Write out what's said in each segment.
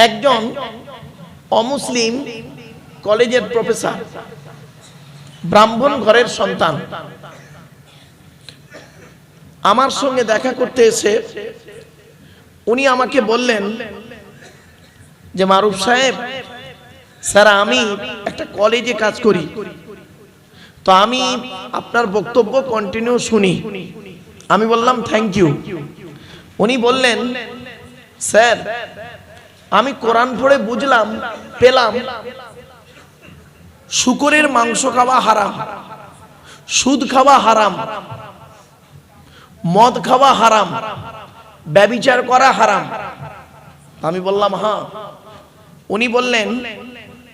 একজন অমুসলিম কলেজের প্রফেসর, ব্রাহ্মণ ঘরের সন্তান, আমার সঙ্গে দেখা করতে এসে উনি আমাকে বললেন যে মারুফ সাহেব, স্যার আমি একটা কলেজে কাজ করি, তো আমি আপনার বক্তব্য কন্টিনিউ শুনি। আমি বললাম থ্যাংক ইউ। উনি বললেন স্যার আমি কোরআন পড়ে বুঝলাম পেলাম শুকরের মাংস খাওয়া হারাম, সুদ খাওয়া হারাম, মদ খাওয়া হারাম, ব্যভিচার করা হারাম। আমি বললাম হ্যাঁ। উনি বললেন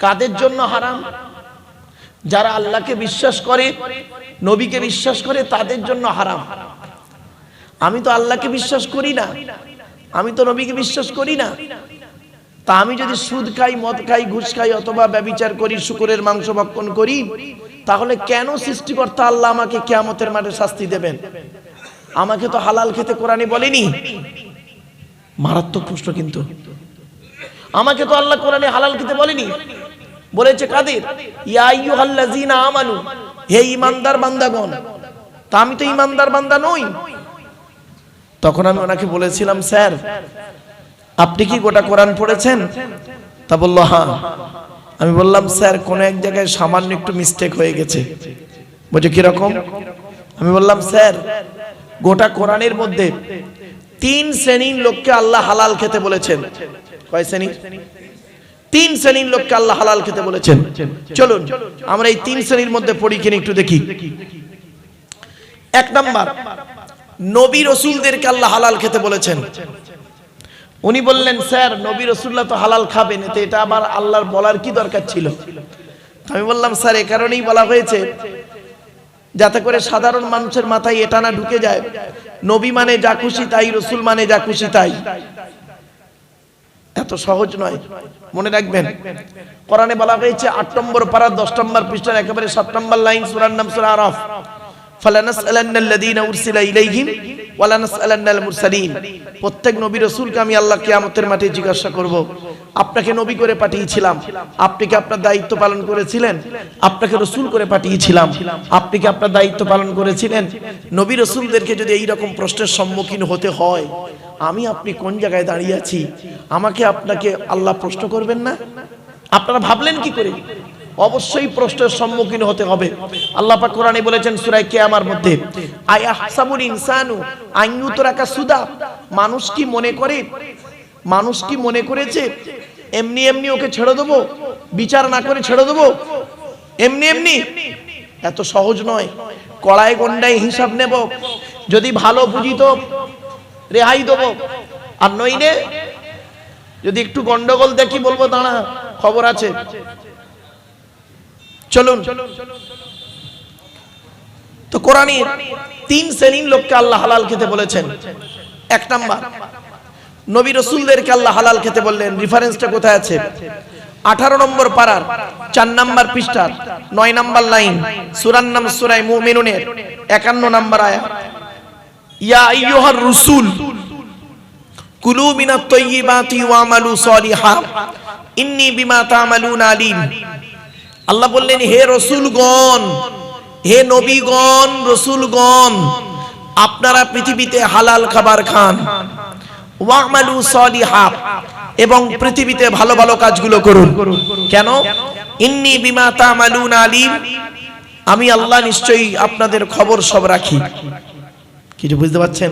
কাদের জন্য হারাম? যারা আল্লাহকে বিশ্বাস করে, নবীকে বিশ্বাস করে, তাদের জন্য হারাম। আমি তো আল্লাহকে বিশ্বাস করি না, আমি তো নবীকে বিশ্বাস করি না, তা আমি যদি সুদ খাই, মদ খাই, ঘুষ খাই অথবা ব্যভিচার করি, শুকরের মাংস ভক্ষণ করি, তাহলে কেন সৃষ্টিকর্তা আল্লাহ আমাকে কিয়ামতের মাঠে শাস্তি দেবেন? আমাকে তো হালাল খেতে কোরআনে বলেনি। মারাত্মক প্রশ্ন কিন্তু। আমাকে তো আল্লাহ কোরআনে হালাল খেতে বলেনি, বলেছে কাদের? ইয়া আইয়ুহাল্লাযীনা আমানু, হে ঈমানদার বান্দাগণ। তা আমি তো ঈমানদার বান্দা নই। তখন আমি ওনাকে বলেছিলাম স্যার আপনি কি গোটা কোরআন পড়েছেন? তা বললো হ্যাঁ। আমি বললাম স্যার কোন এক জায়গায় সামান্য একটু মিস্টেক হয়ে গেছে। বলছে কিরকম? আমি বললাম স্যার গোটা কোরআনের মধ্যে 3 শ্রেণীর লোককে আল্লাহ হালাল খেতে বলেছেন। কয় শ্রেণী? 3 শ্রেণীর লোককে আল্লাহ হালাল খেতে বলেছেন। চলুন আমরা এই 3 শ্রেণীর মধ্যে পড়ি কিনা একটু দেখি। 1 নাম্বার, নবী রাসূলদেরকে আল্লাহ হালাল খেতে বলেছেন। উনি বললেন স্যার নবী রাসূলুল্লাহ তো হালাল খাবেন, এতে এটা আবার আল্লাহর বলার কি দরকার ছিল? আমি বললাম স্যার এ কারণেই বলা হয়েছে যাতে করে সাধারণ মানুষের মাথায় এটা না ঢুকে যায় নবী মানে যা খুশি তাই, রাসূল মানে যা খুশি তাই। এত সহজ নয়, মনে রাখবেন। কোরআনে বলা হয়েছে 8 নম্বর পারা 10 নম্বর পৃষ্ঠার একেবারে 7 নম্বর লাইন, সূরার নাম সূরা আরাফ, ফালানাসআলান্নাল্লাযীনা উরসিলা ইলাইহিম ওয়ালানাসআলান্নাল মুরসালিন। প্রত্যেক নবী রাসূলকে আমি আল্লাহ কিয়ামতের মাঠে জিজ্ঞাসা করব, আপনাকে নবী করে পাঠিয়েছিলাম, আপনি কি আপনার দায়িত্ব পালন করেছিলেন? আপনাকে রাসূল করে পাঠিয়েছিলাম, আপনি কি আপনার দায়িত্ব পালন করেছিলেন? নবী রাসূলদেরকে যদি এই রকম প্রশ্নের সম্মুখীন হতে হয়, আমি আপনি কোন জায়গায় দাঁড়িয়ে আছি? আমাকে আপনাকে আল্লাহ প্রশ্ন করবেন না? আপনারা ভাবলেন কি করে? অবশ্যই প্রশ্নের সম্মুখীন হতে হবে। আল্লাহ পাক কোরআনে বলেছেন সূরা কিয়ামার মধ্যে, আয়াহসাবুল ইনসানু আন ইউতরাকা সুদা। মানুষ কি মনে করেছে এমনি এমনি ওকে ছেড়ে দেবো, বিচার না করে ছেড়ে দেবো এমনি এমনি? এত সহজ নয়। কড়াই গন্ডায় হিসাব নেব, যদি ভালো বুঝি তো রেহাই দেবো, আর নইলে যদি একটু গন্ডগোল দেখি বলবো দাঁড়া খবর আছে। চলুন, তো কোরআনে 3 শ্রেণীর লোককে আল্লাহ হালাল খেতে বলেছেন। 1 নাম্বার, নবী রাসূলদেরকে আল্লাহ হালাল খেতে বললেন। রেফারেন্সটা কোথায় আছে? 18 নম্বর পারার 4 নম্বর পৃষ্ঠার 9 নম্বর লাইন, সূরার নাম সূরা মুমিনুনের 51 নম্বর আয়াত। ইয়া আইয়ুহার রাসূল কুলু মিনাত তাইয়্যিবাতি ওয়ামালু সলিহান ইন্নী বিমা তা'মালুনা আলীম। আল্লাহ বললেন হে রাসূলগণ, হে নবীগণ, রাসূলগণ, আপনারা পৃথিবীতে হালাল খাবার খান, ওয়ামালু সলিহান, এবং পৃথিবীতে ভালো ভালো কাজগুলো করুন। কেন? ইন্নী বিমা তা'মালুনা আলীম, আমি আল্লাহ নিশ্চয়ই আপনাদের খবর সব রাখি। কিছু বুঝতে পারছেন?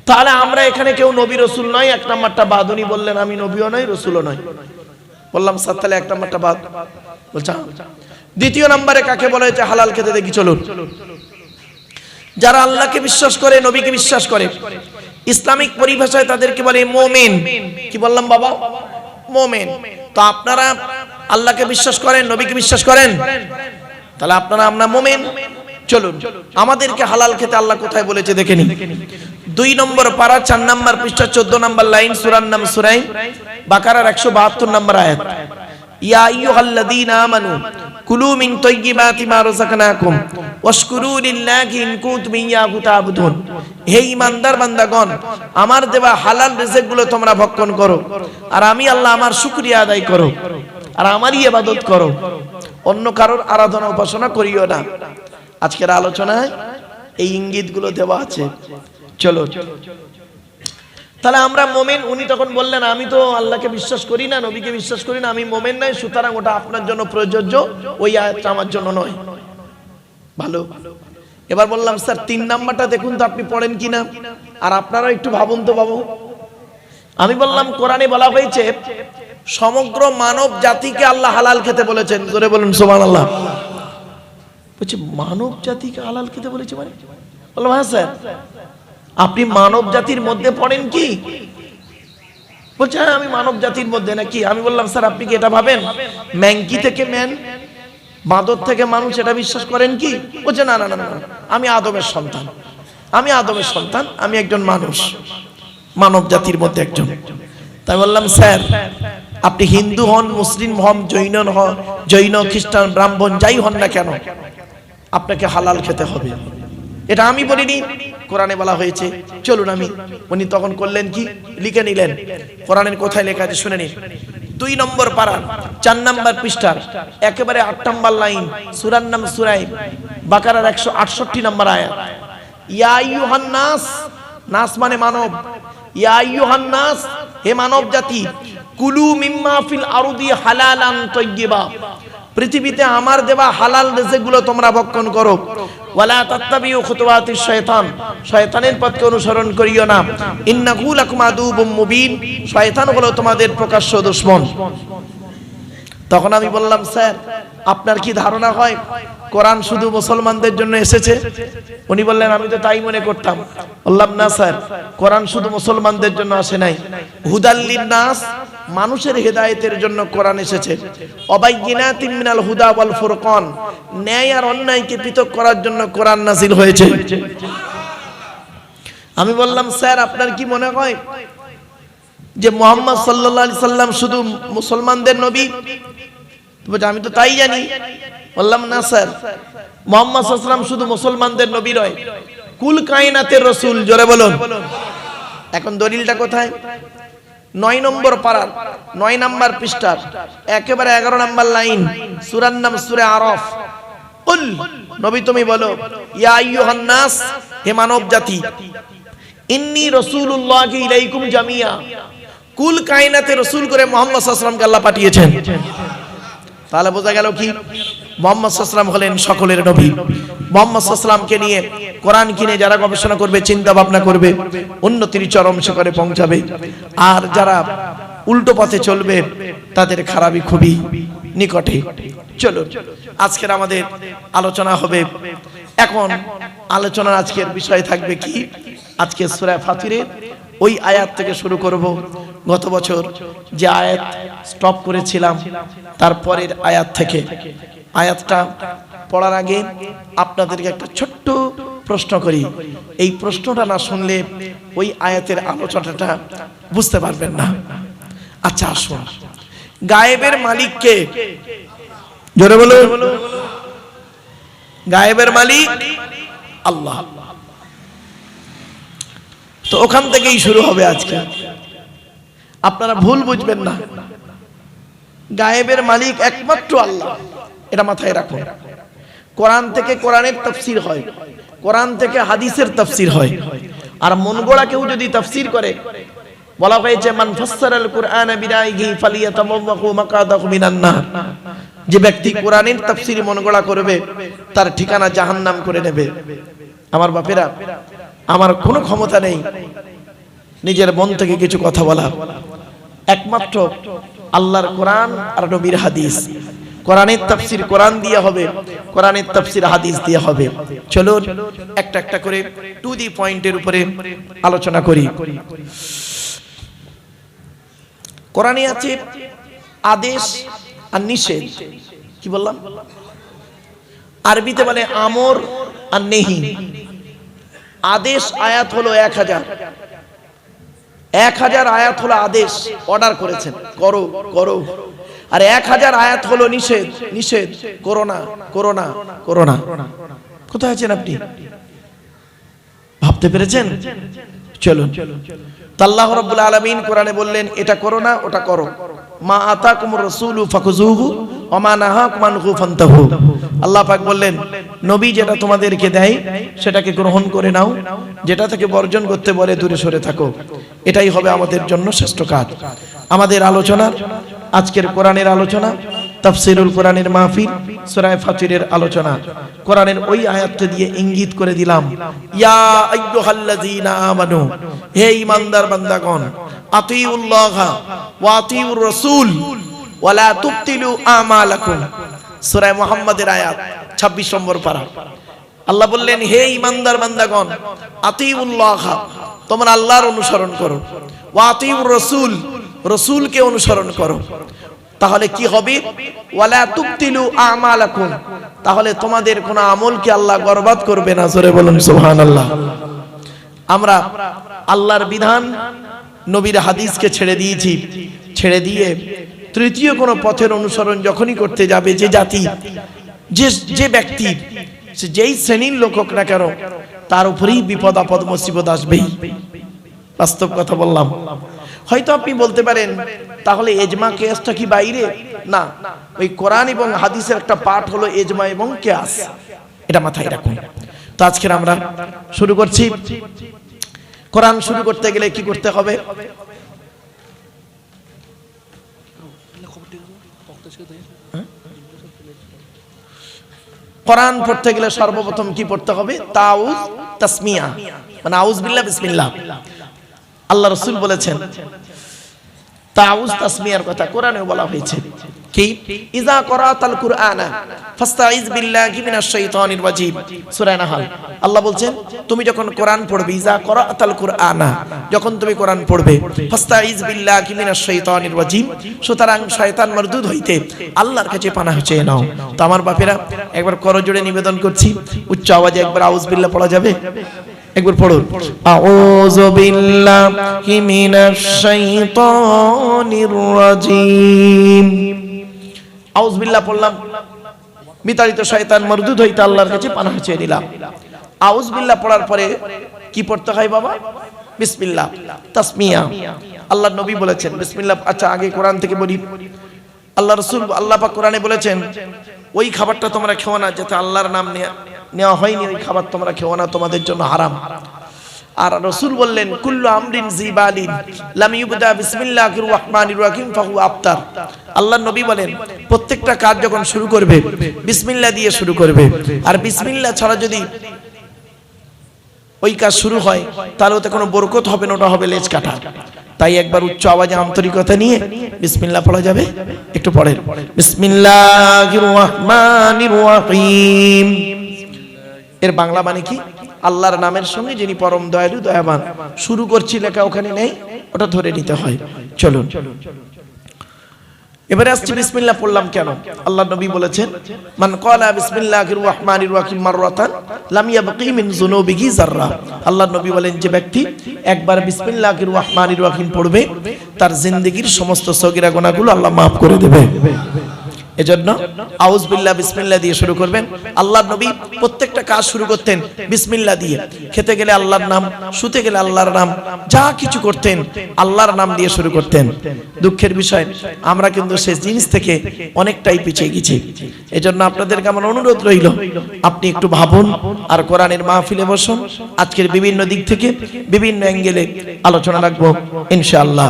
তাহলে আমরা এখানে কেউ নবী রাসূল নয়। 1 নাম্বারটা বাদ। উনি বললেন আমি নবীও নই রাসূলও নই। বললাম স্যার তাহলে 1 নাম্বারটা বাদ। বলছে 2য় নম্বরে কাকে বলা হয়েছে হালাল খেতে দেখি চলুন। যারা আল্লাহকে বিশ্বাস করে, নবীকে বিশ্বাস করে, ইসলামিক পরিভাষায় তাদেরকে বলে মুমিন। কি বললাম বাবা? মুমিন। তো আপনারা আল্লাহকে বিশ্বাস করেন, নবীকে বিশ্বাস করেন, তাহলে আপনারা আমরা মুমিন। চলুন আমাদেরকে হালাল খেতে আল্লাহ কোথায় বলেছে দেখে নিন। 2 নম্বর পারা 4 নম্বর পৃষ্ঠা 14 নম্বর লাইন, সূরার নাম সূরা বাকারার 172 নম্বর আয়াত। ইয়া আইয়ুহাল্লাযীনা আমানু কুলু মিন তাইয়্যিবাতি মা রাযাকনাকুম ওয়াশকুরু লিল্লাহি ইন কুনতুম ইয়্যাহু তা'বুদুন। হে ঈমানদার বান্দাগণ, আমার দেওয়া হালাল রিজিকগুলো তোমরা ভক্ষণ করো, আর আমি আল্লাহ আমার শুকরিয়া আদায় করো, আর আমারই ইবাদত করো, অন্য কারোর আরাধনা উপাসনা করিও না। আজকের আলোচনায় এই ইঙ্গিতগুলো দেওয়া আছে। চলো, তাহলে আমরা মোমেন। উনি তখন বললেন, আমি তো আল্লাহকে বিশ্বাস করি না, নবীকে বিশ্বাস করি না, আমি মোমেন নাই, সুতরাং ওটা আপনার জন্য প্রযোজ্য, ওই আয়াতটা আমার জন্য নয়। ভালো। এবার বললাম, স্যার 3 নাম্বারটা দেখুন তো আপনি পড়েন কিনা, আর আপনারা একটু ভাবুন তো বাবু। আমি বললাম, কোরআনে বলা হয়েছে সমগ্র মানব জাতিকে আল্লাহ হালাল খেতে বলেছেন। জোরে বলুন সুবহানাল্লাহ। বলছে মানব জাতিকে হালাল খেতে বলেছে মানে? বললাম হ্যাঁ স্যার। আপনি মানব জাতির মধ্যে পড়েন কি? বলছে হ্যাঁ আমি মানব জাতির মধ্যে। নাকি? আমি বললাম স্যার আপনি কি এটা ভাবেন ম্যাংকি থেকে ম্যান, বাঁদর থেকে মানুষ, এটা বিশ্বাস করেন কি? বলছে না না না না, আমি আদমের সন্তান, আমি আদমের সন্তান, আমি একজন মানুষ, মানব জাতির মধ্যে একজন। তাই বললাম স্যার আপনি হিন্দু হন, মুসলিম হন, জৈন, খ্রিস্টান, ব্রাহ্মণ, যাই হন না কেন, আপনাকে হালাল খেতে হবে। এটা আমি বলিনি, কোরআনে বলা হয়েছে। চলুন আমি। উনি তখন করলেন কি, লিখে নিলেন। কোরআনের কোথায় লেখা আছে শুনে নিন। 2 নম্বর পারা 4 নম্বর পৃষ্ঠার একেবারে 8 নম্বর লাইন, সূরার নাম সূরা বাকারার 168 নম্বর আয়াত। ইয়া আইয়ুহান নাস, নাস মানে মানব। ইয়া আইয়ুহান নাস, হে মানব জাতি, কুলু মিম্মা ফিল আরদি হালালান তাইয়্যিবা, পৃথিবীতে আমার দেওয়া হালাল রিজিকগুলো তোমরা ভক্ষণ করো। ওয়ালা তাত্তাবিউ খুতুওয়াতিশ শয়তান, শয়তানের পথকে অনুসরণ করিও না। ইন্নাহু লাকুম আদুউম মুবিন, শয়তান হলো তোমাদের প্রকাশ্য দুশমন। তখন আমি বললাম স্যার আপনার কি ধারণা হয় কোরআন শুধু মুসলমানদের জন্য এসেছে? উনি বললেন আমি তো তাই মনে করতাম। বললাম না স্যার, কোরআন শুধু মুসলমানদের জন্য আসে নাই, হুদাল লিন্নাস, মানুষের হেদায়েতের জন্য কোরআন এসেছে। অবাইয়িনাতিম মিনাল হুদা ওয়াল ফুরকান, ন্যায় আর অন্যায়কে পৃথক করার জন্য কোরআন নাযিল হয়েছে। আমি বললাম স্যার আপনার কি মনে হয় যে মুহাম্মদ সাল্লাল্লাহু আলাইহি সাল্লাম শুধু মুসলমানদের নবী? আমি তো তাই জানি। বললাম না স্যার, মুহাম্মদ সাল্লাল্লাহু আলাইহি সাল্লাম শুধু মুসলমানদের নবী নয়, কুল কায়নাতের রাসূল। জোরে বলুন। এখন দলিলটা কোথায়? 9 নম্বর পারার 9 নম্বর পৃষ্ঠার একেবারে 11 নম্বর লাইন, সূরার নাম সূরা আরাফ। কুল, নবী তুমি বলো, ইয়া আইয়ুহান নাস, হে মানব জাতি, ইন্নী রাসূলুল্লাহি ইলাইকুম জামিয়া, কুল কায়নাতে রাসূল করে মুহাম্মদ সাল্লাল্লাহু আলাইহি ওয়াসাল্লামকে আল্লাহ পাঠিয়েছেন। তাহলে বোঝা গেল কি, মুহাম্মদ সাল্লাল্লাহু আলাইহি ওয়াসাল্লাম হলেন সকলের নবী। মুহাম্মদ সাল্লাল্লাহু আলাইহি ওয়াসাল্লামকে নিয়ে কোরআন কিনে যারা গবেষণা করবে, চিন্তা ভাবনা করবে, উন্নতির চরম শিখরে পৌঁছাবে। আর যারা উল্টো পথে চলবে তাদের খারাপই খুবই নিকটে। চলো আজকের আমাদের আলোচনা হবে। এখন আলোচনার আজকের বিষয় থাকবে কি, আজকে সূরা ফাতিরের ওই আয়াত থেকে শুরু করব। গত বছর যে আয়াত স্টপ করেছিলাম তারপরের আয়াত থেকে। আয়াতটা পড়ার আগে আপনাদেরকে একটা ছোট্ট প্রশ্ন করি। এই প্রশ্নটা না শুনলে ওই আয়াতের আলোচনাটা বুঝতে পারবেন না। আচ্ছা আসুন, গায়েবের মালিক কে? জোরে বলুন। গায়েবের মালিক আল্লাহ। তো ওখান থেকেই শুরু হবে আজকে। আপনারা ভুল বুঝবেন না, গায়েবের মালিক একমাত্র আল্লাহ, এটা মাথায় রাখুন। কোরআন থেকে কোরআনের তাফসীর হয়, কোরআন থেকে হাদিসের তাফসীর হয়। আর মন গড়া কেউ যদি তাফসীর করে, বলা হয়েছে মান ফাসসারাল কুরআনা বিরাইহি ফালিয়াতামাওয়াকু মাকাদাহু মিনান নার, যে ব্যক্তি কোরআনের তাফসীর মন গড়া করবে তার ঠিকানা জাহান্নাম করে নেবে। আমার বাপেরা, আমার কোনো ক্ষমতা নেই নিজের মন থেকে কিছু কথা বলা, একমাত্র আল্লাহর কোরআন আর নবীর হাদিস। কোরআনের তাফসীর কোরআন দিয়ে হবে, কোরআনের তাফসীর হাদিস দিয়ে হবে। চলুন একটা একটা করে টু দি পয়েন্টের উপরে আলোচনা করি। কোরআনে আছে আদেশ আর নিষেধ। কি বললাম? আরবিতে বলে আমর আর নেহি। আদেশ আয়াত হলো 1000, 1000 আয়াত হলো আদেশ, অর্ডার করেছেন করো করো। আর 1000 আয়াত হলো নিষেধ নিষেধ, করোনা করোনা করোনা। কোথায় আছেন আপনি? ভাবতে পেরেছেন? চলুন, আল্লাহ রাব্বুল আলামিন কোরআনে বললেন এটা করো না, ওটা করো। মা আতাকুমুর রাসূলু ফাখুযুহু ওয়া মা নাহাকুম আনহু ফান্তাহু। আল্লাহ পাক বললেন নবী যেটা তোমাদেরকে দেয় সেটাকে গ্রহণ করে নাও, যেটা থেকে বর্জন করতে বলে দূরে সরে থাকো। এটাই হবে আমাদের জন্য শ্রেষ্ঠ কাজ। আমাদের আলোচনা আজকের কোরআনের আলোচনা, তাফসীরুল কোরআনের মাহফিল, সূরা ফাতিরের আলোচনা। কোরআনের ওই আয়াতটা দিয়ে ইঙ্গিত করে দিলাম, ইয়া আইয়ুহাল্লাযীনা আমানু, হে ঈমানদার বান্দাগণ, আতিউল্লাহ ওয়া আতিউর রাসূল ওয়া লা তুবতিলু আমালাকুম। সূরা মুহাম্মাদের আয়াত 26 নম্বর পারা। আল্লাহ বললেন হে ঈমানদার বান্দাগণ, আতিউল্লাহ, তোমরা আল্লাহর অনুসরণ করো, ওয়া আতিউর রাসূল, রাসূলকে অনুসরণ করো। তাহলে কি হবে? ওয়ালা তুবতিলু আমালাকুম, তাহলে তোমাদের কোন আমলকে আল্লাহ বরবাদ করবে না। জোরে বলুন সুবহানাল্লাহ। আমরা আল্লাহর বিধান, নবীর হাদিসকে ছেড়ে দিয়েছি। ছেড়ে দিয়ে তৃতীয় কোন পথের অনুসরণ যখনই করতে যাবে, যে জাতি, যে ব্যক্তি, যেই শ্রেণীর লোক হোক না কেন, তার উপরেই বিপদ আপদ মুসিবত আসবেই। বাস্তব কথা বললাম। হয়তো আপনি বলতে পারেন তাহলে এজমা কিয়াসটা কি বাইরে? না, ওই কোরআন এবং হাদিসের একটা পাঠ হলো এজমা এবং কিয়াস, এটা মাথায় রাখুন। তো আজকে আমরা শুরু করছি। কোরআন শুরু করতে গেলে কি করতে হবে? কোরআন পড়তে গেলে সর্বপ্রথম কি পড়তে হবে? তাউজ তাসমিয়া, মানে আউজ বিল্লাহ বিসমিল্লাহ। আল্লাহ রাসূল বলেছেন তাউজ তাসমিয়ার কথা কোরআনে বলা হয়েছে কি? ইজা করাতাল কুরআনা ফাস্তাইজ বিল্লাহি মিনাশ শাইতানির রাজিম। সূরা নাহল। আল্লাহ বলছেন তুমি যখন কোরআন পড়বে, ইজা করাতাল কুরআনা, যখন তুমি কোরআন পড়বে, ফাস্তাইজ বিল্লাহি মিনাশ শাইতানির রাজিম, সুতরাং শয়তান মারদুদ হইতে আল্লাহর কাছে পানাহ চেয়ে নাও। তো আমার বাপেরা, একবার করজোড়ে নিবেদন করছি, উচ্চ আওয়াজে একবার আউজ বিল্লাহ পড়া যাবে? একবার পড়ুন, আউযু বিল্লাহি মিনাশ শাইতানির রাজিম। আউজ বিল্লাহ পড়লাম, বিতাড়িত শয়তান মারদুদ হইতে আল্লাহর কাছে পানাহ চেয়ে নিলাম। আউজ বিল্লাহ পড়ার পরে কি পড়তে হয় বাবা? বিসমিল্লাহ, তাসমিয়া। আল্লাহর নবী বলেছেন বিসমিল্লাহ। আচ্ছা, আগে কোরআন থেকে বলি। আল্লাহ রাসূল, আল্লাহ পাক কোরআনে বলেছেন ওই খাবারটা তোমরা খেও না যেটা আল্লাহর নাম নেওয়া হয়নি, ওই খাবার তোমরা খেও না, তোমাদের জন্য হারাম। আর রাসূল বললেন কুল্লু আমরিন জিবালিন লাম ইউবদা বিসমিল্লাহির রাহমানির রাহিম ফাহুয়া আফতার। আল্লাহর নবী বলেন প্রত্যেকটা কাজ যখন শুরু করবে বিসমিল্লাহ দিয়ে শুরু করবে, আর বিসমিল্লাহ ছাড়া যদি ওই কাজ শুরু হয় তাহলে ওতে কোনো বরকত হবে না, ওটা হবে লেজ কাটা। তাই একবার উচ্চ আওয়াজে আন্তরিকতা নিয়ে বিসমিল্লাহ পড়া যাবে? একটু পড়েন, বিসমিল্লাহির রাহমানির রাহিম। এর বাংলা মানে কি? আল্লাহর নামের সঙ্গে যিনি পরম দয়ালু দয়াবান। শুরু করছি লেখা ওখানে নেই, ওটা ধরে নিতে হয়। চলুন এবারে আসছি বিসমিল্লাহ পড়লাম কেন? আল্লাহর নবী বলেছেন মান ক্বালা বিসমিল্লাহির রাহমানির রাহিম মাররাতান লাম ইয়াবকি মিন যুনুবিহি যাররা। আল্লাহর নবী বলেন যে ব্যক্তি একবার বিসমিল্লাহির রাহমানির রাহিম পড়বে তার জিন্দেগীর সমস্ত সগীরা গুনাহগুলো আল্লাহ maaf করে দেবে। এজন্য আউজ বিল্লাহ বিসমিল্লাহ দিয়ে শুরু করবেন। আল্লাহর নবী প্রত্যেকটা কাজ শুরু করতেন বিসমিল্লাহ দিয়ে। খেতে গেলে আল্লাহর নাম, শুতে গেলে আল্লাহর নাম, যা কিছু করতেন আল্লাহর নাম দিয়ে শুরু করতেন। দুঃখের বিষয় আমরা কিন্তু সেই জিনিস থেকে অনেকটাই পিছিয়ে গেছি। এজন্য আপনাদেরকে আমার অনুরোধ রইল আপনি একটু ভাবুন আর কোরআনের মাহফিলে বসুন। আজকের বিভিন্ন দিক থেকে বিভিন্ন অ্যাঙ্গেলে আলোচনা রাখবো ইনশাআল্লাহ।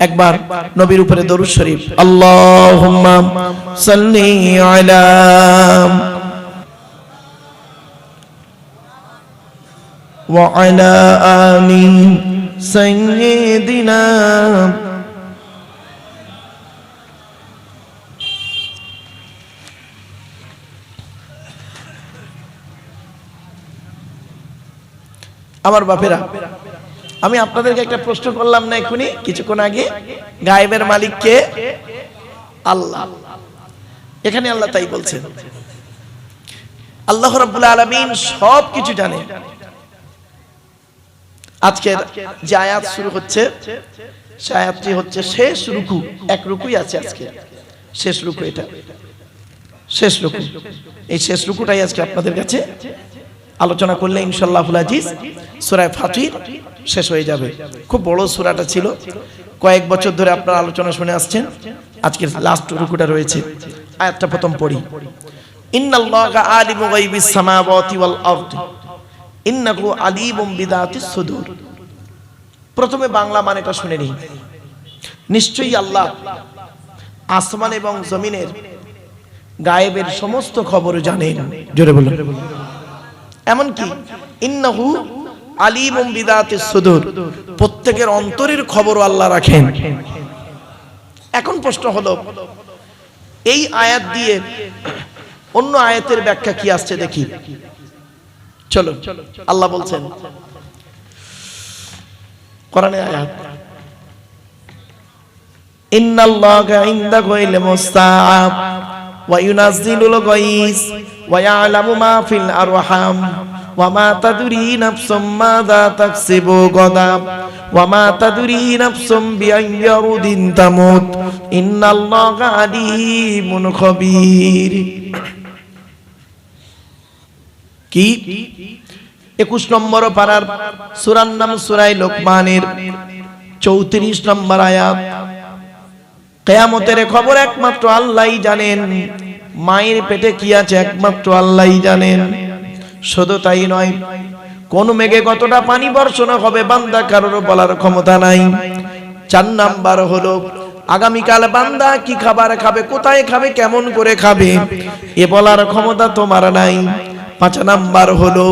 একবার নবীর উপরে দরুদ শরীফ, আল্লাহুম্মা সাল্লি আলা ওয়া আলা আলি সাইয়্যিদিনা। আমার বাপেরা, আমি আপনাদেরকে একটা প্রশ্ন করলাম না এখনই কিছুক্ষণ আগে, গায়েবের মালিক কে? আল্লাহ। এখানে আল্লাহ তাই বলছেন। আল্লাহ রাব্বুল আলামিন সব কিছু জানে। আজকের যে আয়াত শুরু হচ্ছে সে আয়াতটি হচ্ছে শেষ রুকু, এক রুকুই আছে আজকে। শেষ রুকু, এটা শেষ রুকু। এই শেষ রুকুটাই আজকে আপনাদের কাছে আলোচনা করলে ইনশাআল্লাহুল আজিজ সূরা ফাতির শেষ হয়ে যাবে। খুব বড় সূরাটা ছিল, কয়েক বছর ধরে আপনারা আলোচনা শুনে আসছেন। আজকের লাস্ট রুকুটা রয়েছে, আয়াতটা প্রথম পড়ি। ইন্নাল্লাহা আলিমু গায়বিস সামাওয়াতি ওয়াল আরদি ইন্নাহু আলিমুম বিযাতিস সুদূর। প্রথমে বাংলা মানেটা শুনে নিই। নিশ্চয়ই আল্লাহ আসমান এবং জমিনের গায়েবের সমস্ত খবর জানেন। জোরে বলুন। এমনকি ইন্নাহু আলিমুম বিযাতিস সুদূর, প্রত্যেকের অন্তরের খবরও আল্লাহ রাখেন। এখন প্রশ্ন হলো, এই আয়াত দিয়ে অন্য আয়াতের ব্যাখ্যা কি আসছে দেখি। চলো, আল্লাহ বলছেন কোরআনে আয়াত, ইন্নাল্লাহা ইনদাহু ইলমুস সাআ ওয়া ইউনাজ্জিলুল গায়স ওয়া ইয়ালামু মা ফিল আরহাম ওয়া মা তাদরি নাফসুম মাযা তাকসিবু গাদা ওয়া মা তাদরি নাফসুম বিআইয়ি আরদিন তামুত ইন্নাল্লাহা আলিমুন খবীর। কি 21 নম্বর পারার সূরার নাম সূরা লোকমানের 34 নম্বর আয়াত। কিয়ামতের খবর একমাত্র আল্লাহই জানেন, মায়ের পেটে কি আছে একমাত্র আল্লাহই জানেন। শুধু তাই নয়, কোন মেঘে কতটা পানি বর্ষণ হবে বান্দা কারোর বলার ক্ষমতা নাই। 4 নাম্বার হলো, আগামীকাল বান্দা কি খাবার খাবে, কোথায় খাবে, কেমন করে খাবে, এ বলার ক্ষমতা তোমার নাই। 5 নাম্বার হলো,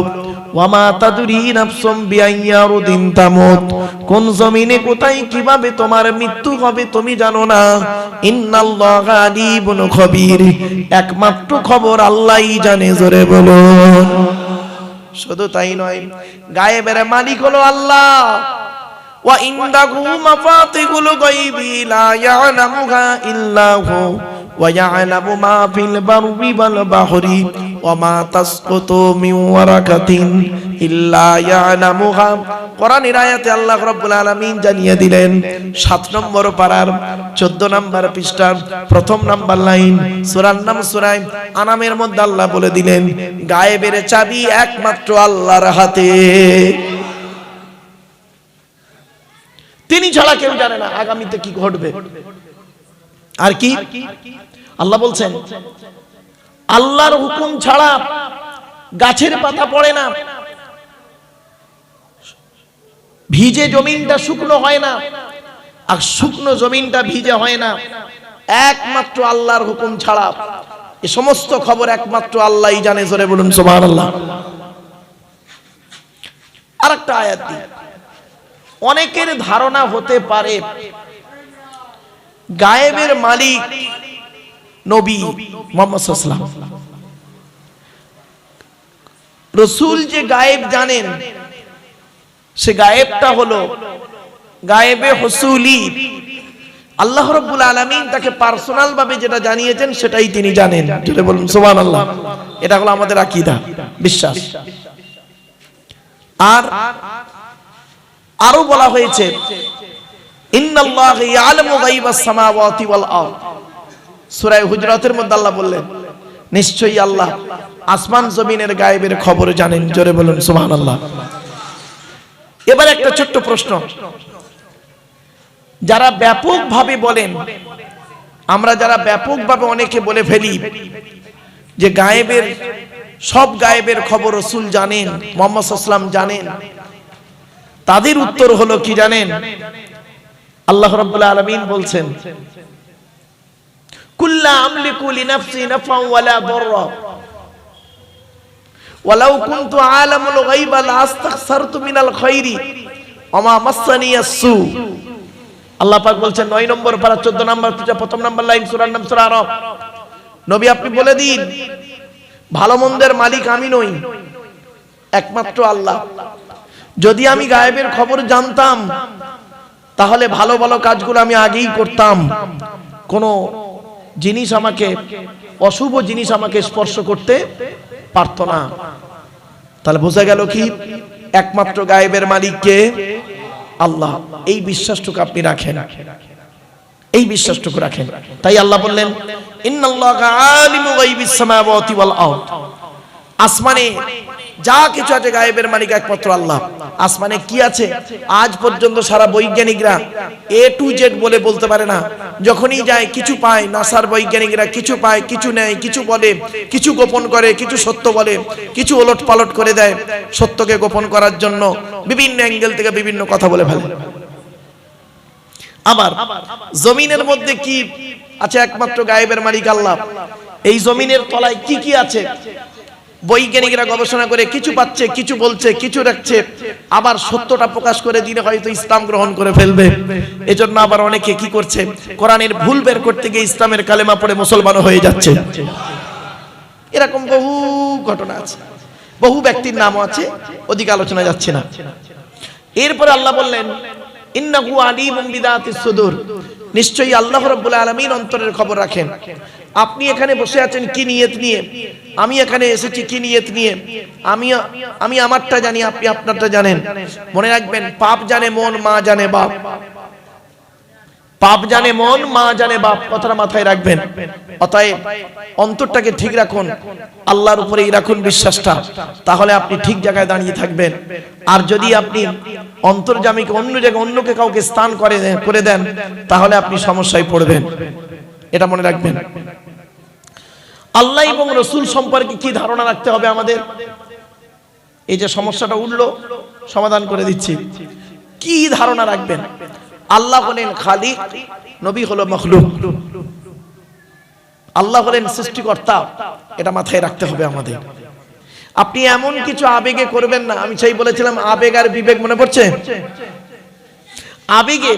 ওয়ামা তাদরি নাফসুম বিআইয়ি আরদিন তামুত, কোন জমিনে কোথায় কিভাবে তোমার মৃত্যু হবে তুমি জানো না। ইন্নাল্লাহা আলিমুন খবীর, একমাত্র খবর আল্লাহই জানে। জোরে বলুন। শুধু তাই নয়, গায়েবের মালিক হলো আল্লাহ। ওয়া ইনদাহু মাফাতিহুল গায়বি লা ইয়ালামুহা ইল্লা হু ওয়া ইয়ালামু মা ফিল বাররি ওয়াল বাহরি ওয়া মা তাসকুতু মিন ওয়ারাকাতিন ইল্লা ইয়ালামুহা। কোরআনের আয়াতে আল্লাহ রাব্বুল আলামিন জানিয়ে দিলেন 7 নম্বর পারার 14 নম্বর পৃষ্ঠার প্রথম নাম্বার লাইন, সূরার নাম সূরা আনামের মধ্যে আল্লাহ বলে দিলেন, গায়েবের চাবি একমাত্র আল্লাহর হাতে। তিনি ছাড়া কেউ জানে না আগামীতে কি ঘটবে। আর কি আল্লাহ বলছেন, আল্লাহর হুকুম ছাড়া গাছের পাতা পড়ে না, ভিজে জমিনটা শুকনো হয় না, আর শুকনো জমিনটা ভিজে হয় না, একমাত্র আল্লাহর হুকুম ছাড়া। এই সমস্ত খবর একমাত্র আল্লাহই জানে। জোরে বলুন সুবহানাল্লাহ। আরেকটা আয়াত দিই। অনেকের ধারণা হতে পারে গায়েবের মালিক নবী মুহাম্মদ সাল্লাল্লাহু আলাইহি ওয়াসাল্লাম, রাসূল যে গায়েব জানেন, সে গায়েবটা হলো গায়েবে হুসুলি। আল্লাহ রাব্বুল আলামিন তাকে পার্সোনাল ভাবে যেটা জানিয়েছেন সেটাই তিনি জানেন। যেটা বলুন সুবহানাল্লাহ। এটা হলো আমাদের আকীদা, বিশ্বাস। আর আরো বলা হয়েছে, ইন্নাল্লাহা ইয়ালামু গায়বাস সামাওয়াতি ওয়াল আরদ। সূরা হুজরাতের মধ্যে আল্লাহ বললেন, নিশ্চয়ই আল্লাহ আসমান জমিনের গায়েবের খবর জানেন। জোরে বলুন সুবহানাল্লাহ। এবার একটা ছোট্ট প্রশ্ন, যারা ব্যাপকভাবে বলেন, আমরা যারা ব্যাপকভাবে অনেকে বলে ফেলি যে গায়েবের সব গায়েবের খবর রাসূল জানেন, মুহাম্মদ সাল্লাল্লাহু আলাইহি ওয়াসাল্লাম জানেন, তাদের উত্তর হলো কি জানেন? আল্লাহ রাব্বুল আলামিন বলছেন, কুল্লা আমলিকু লিনাফসি নাফআন ওয়ালা দাররা ওয়ালাউ কুনতু আলামুল গায়বা লাস্তাগসারতু মিনাল খায়রি ওয়া মা মাসসানিয়াস সু। আল্লাহ পাক বলছেন 9 নম্বর পারা 14 নম্বর পৃষ্ঠা প্রথম নম্বর লাইন, সূরার নাম সূরা আরাফ। নবী আপনি বলে দিন, ভালো মন্দের মালিক আমি নই, একমাত্র আল্লাহ। যদি আমি গায়েবের খবর জানতাম তাহলে ভালো ভালো কাজগুলো আমি আগেই করতাম, কোন জিনিস আমাকে, অশুভ জিনিস আমাকে স্পর্শ করতে পারতো না। তাহলে বোঝা গেল কি একমাত্র গায়েবের মালিক কে? আল্লাহ। এই বিশ্বাসটুকু আপনি রাখেন। এই বিশ্বাসটুকু রাখেন। তাই আল্লাহ বললেন ইন্নাল্লাহা আলিমু গায়বিস সামাওয়াতি ওয়াল আরদ, আসমানে যা কিছু আছে গায়েবের মালিক একমাত্র আল্লাহ। আসমানে কি আছে আজ পর্যন্ত সারা বৈজ্ঞানিকরা এ টু জেড বলে বলতে পারে না। যখনই যায় কিছু পায়, নাসার বৈজ্ঞানিকরা কিছু পায়, কিছু নেয়, কিছু বলে, কিছু গোপন করে, কিছু সত্য বলে, কিছু ওলট পালট করে দেয়। সত্যকে গোপন করার জন্য বিভিন্ন অ্যাঙ্গেল থেকে বিভিন্ন কথা বলে ফেলে। আবার জমিনের মধ্যে কি আছে একমাত্র গায়েবের মালিক আল্লাহ। এই জমিনের তলায় কি কি আছে বৈজ্ঞানিকরা গবেষণা করে কিছু পাচ্ছে, কিছু বলছে, কিছু রাখছে। আবার সত্যটা প্রকাশ করে দিলে হয়তো ইসলাম গ্রহণ করে ফেলবে। এজন্য আবার অনেকে কি করছে, কোরআনের ভুল বের করতে গিয়ে ইসলামের কালেমা পড়ে মুসলমান হয়ে যাচ্ছে। এরকম বহু ঘটনা আছে, বহু ব্যক্তির নামও আছে, ওদিকে আলোচনা যাচ্ছে না। এরপরে আল্লাহ বললেন ইন্নাহু আলিমুম বিদাতিস সুদূর, নিশ্চয়ই আল্লাহ রাব্বুল আলামিন অন্তরের খবর রাখেন। আপনি এখানে বসে আছেন কি নিয়ত নিয়ে, আমি এখানে এসেছি কি নিয়ত নিয়ে, আমি আমারটা জানি, আপনি আপনারটা জানেন। মনে রাখবেন, পাপ জানে মন, মা জানে বাপ। পাপ জানে মন, মা জানে বাপ, কথাটা মাথায় রাখবেন। অতএব অন্তরটাকে ঠিক রাখুন, আল্লাহর উপরেই রাখুন বিশ্বাসটা, তাহলে আপনি ঠিক জায়গায় দাঁড়িয়ে থাকবেন। আর যদি আপনি অন্তর্যামীকে অন্য জায়গায় অন্যকে কাউকে স্থান করে দেন, তাহলে আপনি সমস্যায় পড়বেন। এটা মনে রাখবেন। আল্লাহ এবং রসুল সম্পর্কে কি ধারণা রাখতে হবে আমাদের? এই যে সমস্যাটা উঠলো, সমাধান করে দিচ্ছি। কি ধারণা রাখবেন? আল্লাহ হলেন খালিক, নবী হলো মখলুক। আল্লাহ হলেন সৃষ্টিকর্তা, এটা মাথায় রাখতে হবে আমাদের। আপনি এমন কিছু আবেগে করবেন না। আমি সেই বলেছিলাম আবেগ আর বিবেক, মনে পড়ছে? আবেগে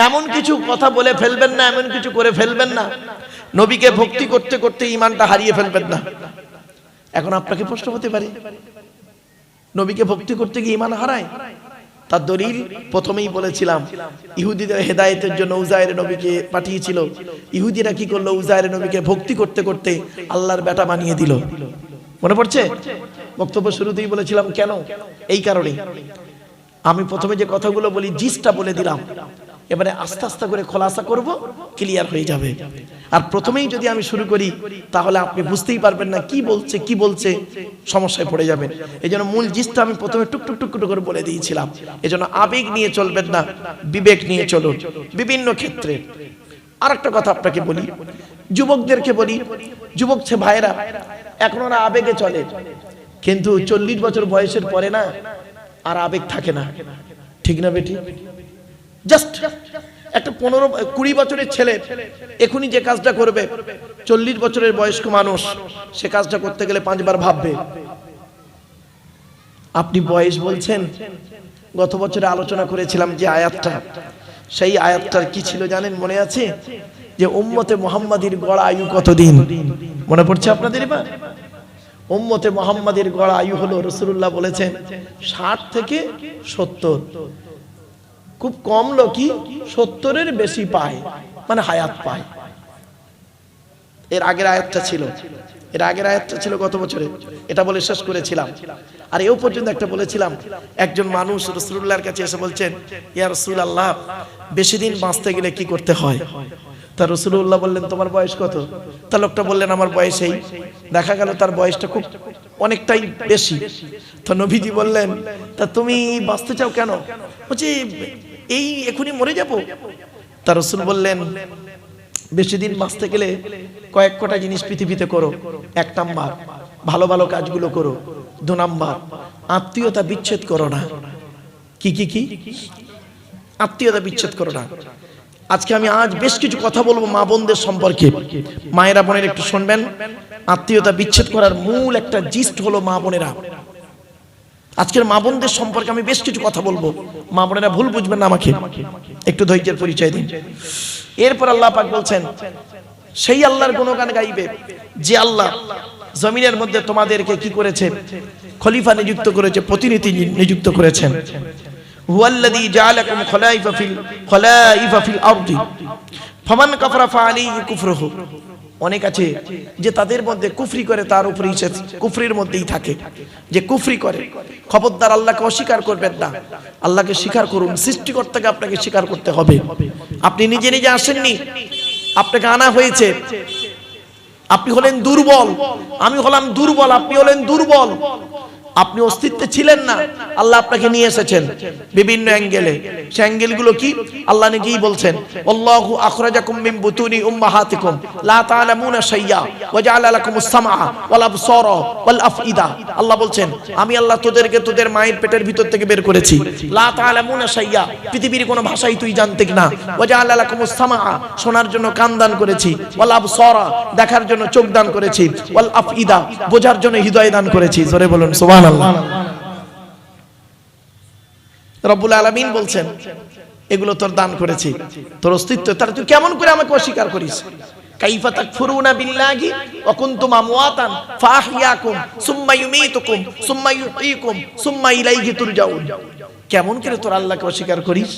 এমন কিছু কথা বলে ফেলবেন না, এমন কিছু করে ফেলবেন না, নবীকে ভক্তি করতে করতে ঈমানটা হারিয়ে ফেলবেন না। এখন আপনাকে প্রশ্ন হতে পারে, নবীকে ভক্তি করতে গিয়ে ঈমান হারায়? তার দলিল প্রথমেই বলেছিলাম, ইহুদিদের হেদায়েতের জন্য উজায়ের নবীকে পাঠিয়েছিল। ইহুদিরা কি করলো? উজায়ের নবীকে ভক্তি করতে করতে আল্লাহর বেটা বানিয়ে দিল। মনে পড়ছে? বক্তব্য শুরুতেই বলেছিলাম কেন, এই কারণে। আমি প্রথমে যে কথাগুলো বলি জিসটা বলে দিলাম, এবারে আস্তে আস্তে করে খোলাসা করব, ক্লিয়ার হয়ে যাবে। আর প্রথমেই যদি আমি শুরু করি, তাহলে আপনি বুঝতেই পারবেন না কি বলছে, সমস্যায় পড়ে যাবেন। এই জন্য মূল জিসটা আমি প্রথমে টুকটুক টুকটুক করে বলে দিয়েছিলাম। এই জন্য আবেগ নিয়ে চলবেন না, বিবেক নিয়ে চলুন বিভিন্ন ক্ষেত্রে। আর একটা কথা আপনাকে বলি, যুবকদেরকে বলি, যুবক ভাইয়েরা এখন ওরা আবেগে চলে, কিন্তু 40 বছর বয়সের পরে না আর আবেগ থাকে না। ঠিক না বেটি? জাস্ট একটা 15-20 বছরের ছেলে এখনই যে কাজটা করবে, 40 বছরের বয়স্ক মানুষ সে কাজটা করতে গেলে 5 বার ভাববে। আপনি বয়স বলছেন, গত বছরে আলোচনা করেছিলাম যে আয়াতটা, সেই আয়াতটার কি ছিল জানেন? মনে আছে যে উম্মতে মুহাম্মাদির গড় আয়ু কতদিন? মনে পড়ছে আপনাদের? এবার উম্মতে মুহাম্মাদির গড় আয়ু হলো, রাসূলুল্লাহ বলেছেন 60 থেকে 70। খুব কম লোকই 70-এর বেশি পায়, মানে হায়াত পায়। এর আগের আয়াতটা ছিল গত বছরে, এটা বলে শেষ করেছিলাম। আর এও পর্যন্ত একটা বলেছিলাম, একজন মানুষ রাসূলুল্লাহর কাছে এসে বলছেন, ইয়া রাসূলুল্লাহ, বেশি দিন বাঁচতে গেলে কি করতে হয়? তা রাসূলুল্লাহ বললেন, তোমার বয়স কত? তা লোকটা বললেন, আমার বয়স এই। দেখা গেল তার বয়সটা খুব অনেকটাই বেশি। তো নবীজি বললেন, তা তুমি বাঁচতে চাও কেন? বলছি এই এখনই মরে যাব। তা রাসূল বললেন, বেশি দিন বাঁচতে গেলে কয়েক কটা জিনিস পৃথিবীতে করো। 1 নাম্বার, ভালো ভালো কাজগুলো করো। 2 নাম্বার, আত্মীয়তা বিচ্ছেদ করো না। কি আত্মীয়তা বিচ্ছেদ করো না। আজকে আমি বেশ কিছু কথা বলবো মা বোনদের সম্পর্কে। মায়েরা বোনেরা একটু শুনবেন। আত্মীয়তা বিচ্ছেদ করার মূল একটা জিস্ট হলো মা বোনেরা। আজকের মা বোনদের সম্পর্কে আমি বেশ কিছু কথা বলবো, মা বোনেরা ভুল বুঝবেন না, আমাকে একটু ধৈর্যের পরিচয় দিন। এরপর আল্লাহ পাক বলছেন, সেই আল্লাহর গুণগান গাইবে যে আল্লাহ জমিনের মধ্যে তোমাদেরকে কি করেছে? খলিফা নিযুক্ত করেছে, প্রতিনিধি নিযুক্ত করেছেন। হুয়াল্লাযী জাআলাকুম খলাইফা ফিল আরদি ফামান কাফারা ফাআলাইহি কুফরুহু অনেক আছে যে তাদের মধ্যে কুফরি করে, তার উপরেই সে কুফরির মধ্যেই থাকে, যে কুফরি করে। খবরদার আল্লাহকে অস্বীকার করবেন না, আল্লাহকে স্বীকার করুন। সৃষ্টিকর্তাকে আপনাকে স্বীকার করতে হবে। আপনি নিজে নিজে আসেননি, আপনাকে আনা হয়েছে। আপনি হলেন দুর্বল, আমি হলাম দুর্বল, আপনি হলেন দুর্বল। আপনি অস্তিত্বে ছিলেন না, আল্লাহ আপনাকে নিয়ে এসেছেন বিভিন্ন অ্যাঙ্গেলে। সেই অ্যাঙ্গেলগুলো কি আল্লাহ নিজেই বলছেন, আল্লাহু আখরাজাকুম মিন বুতুনি উম্মাহাতিকুম লা তা'লামুনা শাইয়া ওয়া জাআলা লাকুমুস সামআ ওয়াল আবসারা ওয়াল আফইদা। আল্লাহ বলছেন, আমি আল্লাহ তোদেরকে তোদের মায়ের পেটের ভিতর থেকে বের করেছি। লা তা'লামুনা শাইয়া, পৃথিবীর কোনো ভাষাই তুই জানতে না। ওয়া জাআলা লাকুমুস সামআ, শোনার জন্য কান দান করেছি। ওয়াল আবসারা, দেখার জন্য চোখ দান করেছি। ওয়াল আফইদা, বোঝার জন্য হৃদয় দান করেছি। জোরে বলুন সুবহানাল্লাহ। রব্বুল আলামিন বলছেন, এগুলো তোর দান করেছি, তোর অস্তিত্ব, তাহলে তুই কেমন করে আমাকে অস্বীকার করিস? কাইফা তাকফুরুনা বিল্লাহি ওয়া কুনতুম আমওয়াতান ফাআহইয়াকুম সুম্মা ইউমীতুকুম সুম্মা ইউহয়িকুম সুম্মা ইলাইহি তুরজাউন। কেমন করে তোর আল্লাহকে অস্বীকার করিস?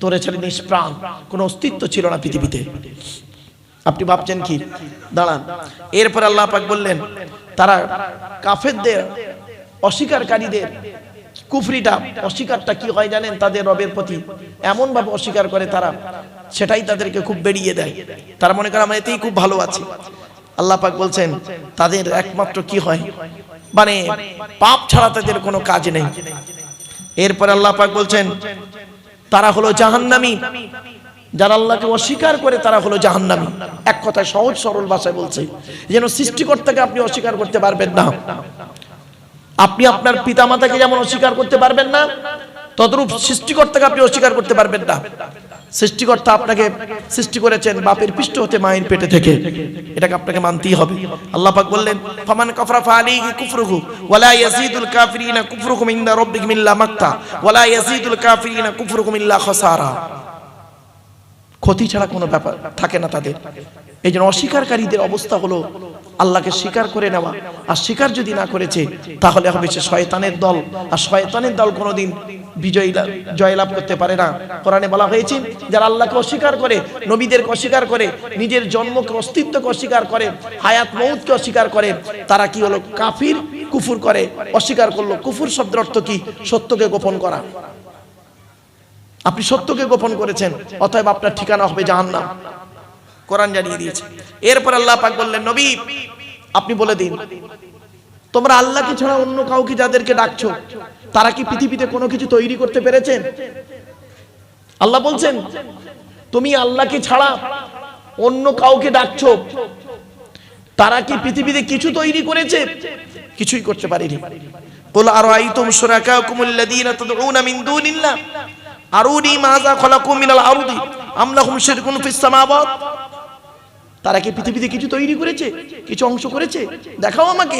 তোর ছেলে নিষ্প্রাণ, কোনো অস্তিত্ব ছিল না পৃথিবীতে। আপনি ভাবছেন কি? দাঁড়ান। এরপর আল্লাহ পাক বললেন, তারা কাফেরদের, অস্বীকারীদের কুফরিটা, অস্বীকারটা কি হয় জানেন? তাদের রবের প্রতি এমন ভাবে অস্বীকার করে তারা, সেটাই তাদেরকে খুব বেরিয়ে দেয়। তারা মনে করে আমরা এতেই খুব ভালো আছি। আল্লাহ পাক বলছেন, তাদের একমাত্র কি হয়, মানে পাপ ছাড়া তাদের কোনো কাজ নেই। এরপর আল্লাহ পাক বলছেন, তারা হলো জাহান্নামী। যারা আল্লাহকে অস্বীকার করে তারা হলো জাহান্নামী। এক কথায় সহজ সরল ভাষায় বলছে, যেন সৃষ্টিকর্তাকে আপনি অস্বীকার করতে পারবেন না। আপনি আপনার পিতামাতাকে যেমন অস্বীকার করতে পারবেন না, তদ্রূপ সৃষ্টিকর্তাকে আপনি অস্বীকার করতে পারবেন না। সৃষ্টিকর্তা আপনাকে সৃষ্টি করেছেন বাপের পৃষ্ঠ হতে, মায়ের পেটে থেকে, এটাকে আপনাকে মানতেই হবে। আল্লাহ পাক বললেন, ফামান কাফারা ফাআলাইহি কুফরুহু ওয়ালা ইয়াজিদুল কাফিরিনা কুফরুহুম ইনদা রাব্বিহিম ইল্লা মাক্তা ওয়ালা ইয়াজিদুল কাফিরিনা কুফরুহুম ইল্লা খাসারা। ক্ষতি ছাড়া কোনো ব্যাপার থাকে না তাদের। এই জন্য অস্বীকারীদের অবস্থা হলো আল্লাহকে স্বীকার করে নেওয়া, আর স্বীকার যদি না করেছে তাহলে হবে সে শয়তানের দল, আর শয়তানের দল কোনোদিন জয়লাভ করতে পারে না। কোরআনে বলা হয়েছে, যারা আল্লাহকে অস্বীকার করে, নবীদেরকে অস্বীকার করে, নিজের জন্মকে, অস্তিত্বকে অস্বীকার করে, হায়াত মউতকে অস্বীকার করে, তারা কি হলো? কাফির, কুফর করে, অস্বীকার করলো। কুফর শব্দের অর্থ কি? সত্যকে গোপন করা। আপনি সত্যকে গোপন করেছেন, অতএব আপনার ঠিকানা হবে জাহান্নাম। কোরআন জানিয়ে দিয়েছে। এরপর আল্লাহ পাক বললেন, নবী আপনি বলে দিন, তোমরা আল্লাহকে ছাড়া অন্য কাউকে যাদেরকে ডাকছো, তারা কি পৃথিবীতে কোনো কিছু তৈরি করতে পেরেছেন? আল্লাহ বলছেন, তুমি আল্লাহকে ছাড়া অন্য কাউকে ডাকছো, তারা কি পৃথিবীতে কিছু তৈরি করেছে? কিছুই করতে পারেনি। কুল আরাআইতুম শুরাকাকুমুল্লাযীনা তাদউনা মিন দুনিল্লাহ আরুনি মাযা খালাকু মিনাল আরদি আম লাহুম শিরকুন ফিস সামাওয়াত। তারা কি পৃথিবীতে কিছু তৈরি করেছে? কিছু অংশ করেছে? দেখাও আমাকে।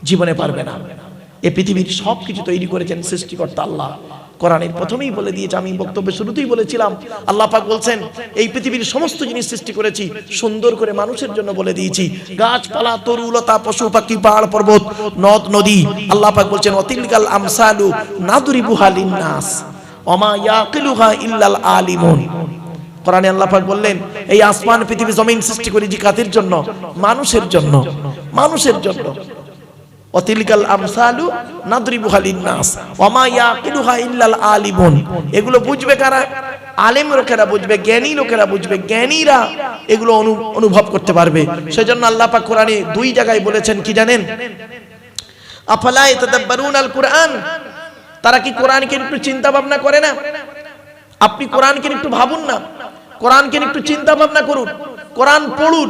জীবনে পারবে না। এই পৃথিবীর সব কিছু তৈরি করেছেন সৃষ্টিকর্তা আল্লাহ। কোরআনের প্রথমেই বলে দিয়েছে, আমি বক্তব্যের শুরুতেই বলেছিলাম, আল্লাহ পাক বলছেন, এই পৃথিবীর সমস্ত জিনিস সৃষ্টি করেছি সুন্দর করে মানুষের জন্য বলে দিয়েছি। গাছপালা, তরুলতা, পশু পাখি, পাহাড় পর্বত, নদ নদী। আল্লাহ পাক বলছেন, অতিলকাল আমসালু নাদরিবুহা লিন্নাস ওমা ইয়াকিলুহা ইল্লাল আলিমুন। কোরআনে আল্লাহ পাক বললেন, এই আসমান, পৃথিবী, জমিন সৃষ্টি করেছি কাদের জন্য? মানুষের জন্য। মানুষের জন্য। অতিলকাল আমসালু নাদরিবুহা লিন্নাস ওমা ইয়াকিলুহা ইল্লাল আলিমুন। এগুলো বুঝবে কারা? আলেম লোকেরা বুঝবে, জ্ঞানী লোকেরা বুঝবে, জ্ঞানীরা এগুলো অনুভব করতে পারবে। সেজন্য আল্লাহ পাক কোরআনে দুই জায়গায় বলেছেন, কি জানেন? আফালা ইয়াতাদাব্বারুনাল কুরআন। তারা কি কোরআনকে একটু চিন্তা ভাবনা করে না? আপনি কোরআনকে একটু ভাবুন না, কোরআনকে একটু চিন্তা ভাবনা করুন, কোরআন পড়ুন।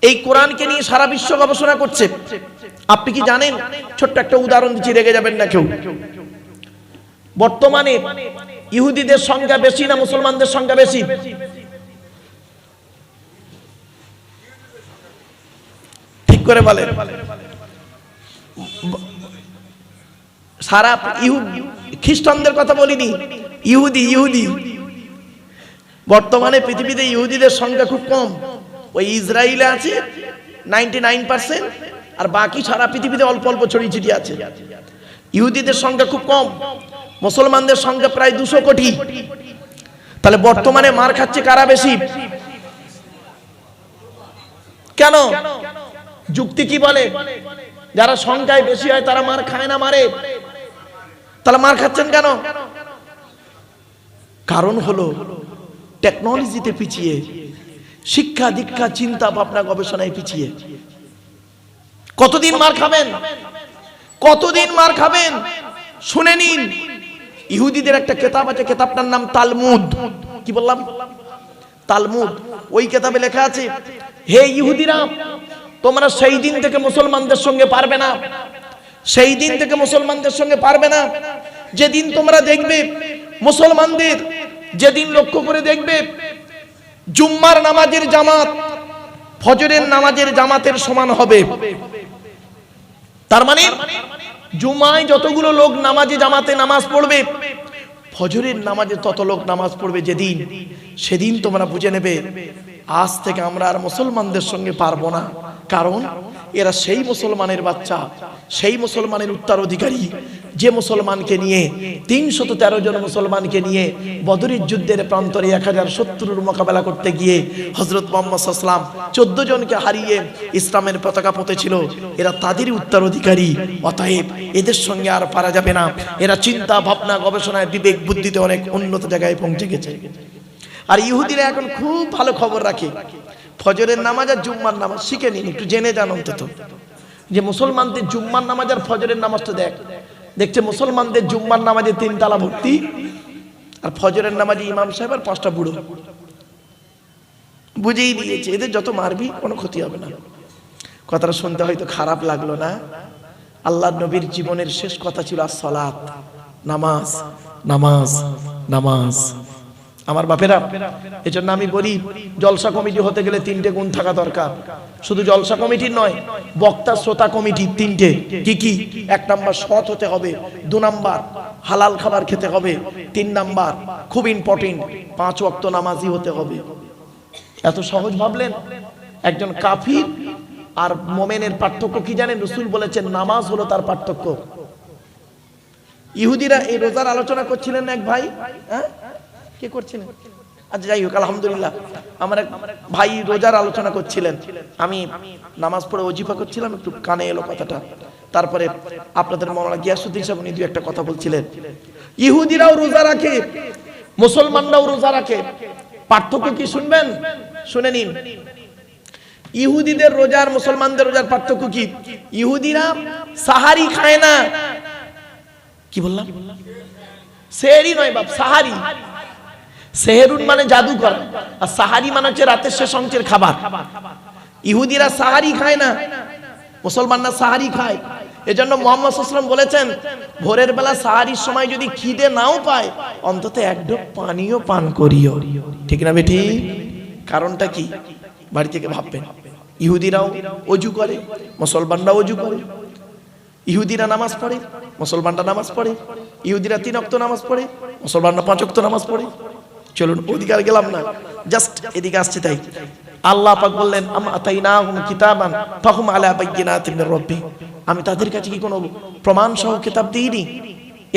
এই কোরআনকে নিয়ে সারা বিশ্ব গবেষণা করছে। আপনি কি জানেন? ছোট্ট একটা উদাহরণ দিচ্ছি, রেগে যাবেন না কেউ। বর্তমানে ইহুদিদের সংখ্যা বেশি না মুসলমানদের সংখ্যা বেশি? ঠিক করে বলেন। সারা খ্রিস্টানদের কথা বলিনি, ইহুদি। বর্তমানে পৃথিবীতে ইহুদিদের সংখ্যা খুব কম। ওই ইসরায়েলে আছে 99%, আর বাকি সারা পৃথিবীতে অল্প অল্প ছড়িয়ে ছিটিয়ে আছে। ইহুদিদের সংখ্যা খুব কম, মুসলমানদের সংখ্যা প্রায় 200 কোটি। তাহলে বর্তমানে মার খাচ্ছে কারা বেশি? কেন? যুক্তি কি বলে? যারা সংখ্যায় বেশি হয় তারা মার খায় না, মারে। তাহলে মার খাচ্ছেন কেন? কারণ হলো টেকনোলজিতে পিছিয়ে, শিক্ষা দীক্ষা চিন্তা ভাবনা গবেষণায় পিছিয়ে। কতদিন মার খাবেন? কতদিন মার খাবেন? শুনে নিন, ইহুদিদের একটা কিতাব আছে, কিতাবটার নাম তালমুদ। কি বললাম? তালমুদ। ওই কিতাবে লেখা আছে, হে ইহুদিরা, তোমরা সেই দিন থেকে মুসলমানদের সঙ্গে পারবে না, সেই দিন থেকে মুসলমানদের সঙ্গে পারবে না যেদিন তোমরা দেখবে মুসলমানদের, যেদিন লক্ষ্য করে দেখবে জুম্মার নামাজের জামাত ফজরের নামাজের জামাতের সমান হবে। তার মানে জুমায় যতগুলো লোক নামাজে জামাতে নামাজ পড়বে, ফজরের নামাজে তত লোক নামাজ পড়বে যেদিন, সেদিন তোমরা বুঝে নেবে আজ থেকে আমরা আর মুসলমানদের সঙ্গে পারবো না। কারণ এরা সেই মুসলমানের বাচ্চা, সেই মুসলমানের উত্তরাধিকারী যে মুসলমানকে নিয়ে 313 জন মুসলমানকে নিয়ে বদরের যুদ্ধের প্রান্তরে 1000 শত্রুর মোকাবেলা করতে গিয়ে হযরত মুহাম্মদ সাল্লাল্লাহু আলাইহি ওয়াসাল্লাম 14 জনকে হারিয়ে ইসলামের পতাকা পথেছিল। এরা তাদের উত্তরাধিকারী, অতএব এদের সঙ্গে আর পারা যাবে না। এরা চিন্তা ভাবনা গবেষণায় বিবেক বুদ্ধিতে অনেক উন্নত জায়গায় পৌঁছে গেছে। আর ইহুদিরা এখন খুব ভালো খবর রাখে, ফজরের নামাজ আর জুম্মার নামাজ শিখে নিন, একটু জেনে যান অন্তত, যে মুসলমানদের জুম্মার নামাজ আর ফজরের নামাজটা দেখছে মুসলমানদের জুম্মার নামাজে 3 তালা ভর্তি, আর ফজরের নামাজে ইমাম সাহেব আর 5টা বুড়ো। বুঝেই দিয়েছে এদের যত মারবি কোনো ক্ষতি হবে না। কথাটা শুনতে হয়তো খারাপ লাগলো না? আল্লাহর নবীর জীবনের শেষ কথা ছিল as-সালাত, নামাজ, নামাজ, নামাজ। আমার বাপেরা, এজন্য আমি বলি জলসা কমিটি হতে গেলে 3টে গুণ থাকা দরকার। শুধু জলসা কমিটির নয়, বক্তা শ্রোতা কমিটি 3টে। কি কি? 1 নাম্বার সৎ হতে হবে, 2 নাম্বার হালাল খাবার খেতে হবে, 3 নাম্বার খুব ইম্পর্টেন্ট 5 ওয়াক্ত নামাজি হতে হবে। এত সহজ ভাবলেন? একজন কাফির আর মোমেনের পার্থক্য কি জানেন? রাসূল বলেছেন নামাজ হলো তার পার্থক্য। ইহুদিরা এই রোজার আলোচনা করছিলেন এক ভাই, হ্যাঁ কে করছিলেন? আচ্ছা যাই হোক, আলহামদুলিল্লাহ, আমার এক ভাই রোজার আলোচনা করছিলেন, আমি নামাজ পড়ে ওজিফা করছিলাম, একটু কানে এলো কথাটা। তারপরে আপনাদের মাওলানা গিয়াসউদ্দিন সাহেব উনি 2 একটা কথা বলছিলেন। ইহুদিরাও রোজা রাখে, মুসলমানরাও রোজা রাখে, পার্থক্য কি শুনবেন? শুনে নিন। ইহুদিদের রোজা আর মুসলমানদের রোজার পার্থক্য কি? ইহুদিরা সাহারি খায় না। কি বললাম? সেহরি নয় বাপ, সাহারি। সেহরুন মানে জাদুকর, আর সাহারি মানে হচ্ছে রাতের শেষ অংশের খাবার। ইহুদিরা সাহারি খায় না, মুসলমানরা সাহারি খায়। এজন্য মুহাম্মদ সাল্লাল্লাহু আলাইহি ওয়াসাল্লাম বলেছেন, ভোরের বেলা সাহারির সময় যদি খিদে নাও পায়, অন্তত 1 ঢোক পানিও পান করিও। ঠিক না বেটি? কারণটা কি? বাড়ি থেকে ভাববেন। ইহুদিরাও ওযু করে, মুসলমানরাও ওযু করে। ইহুদিরা নামাজ পড়ে, মুসলমানরা নামাজ পড়ে। ইহুদিরা 3 ওয়াক্ত নামাজ পড়ে, মুসলমানরা 5 ওয়াক্ত নামাজ পড়ে। চলুন ওদিকে আর গেলাম না, জাস্ট এদিকে আসছে। তাই আল্লাহ পাক বললেন, আম আতাইনাহুম কিতাবান ফাহুম আলা বাইয়িনাতিন মির রাব্বি, আমি তাদের কাছে কি কোনো প্রমাণ সহ কিতাব দিইনি?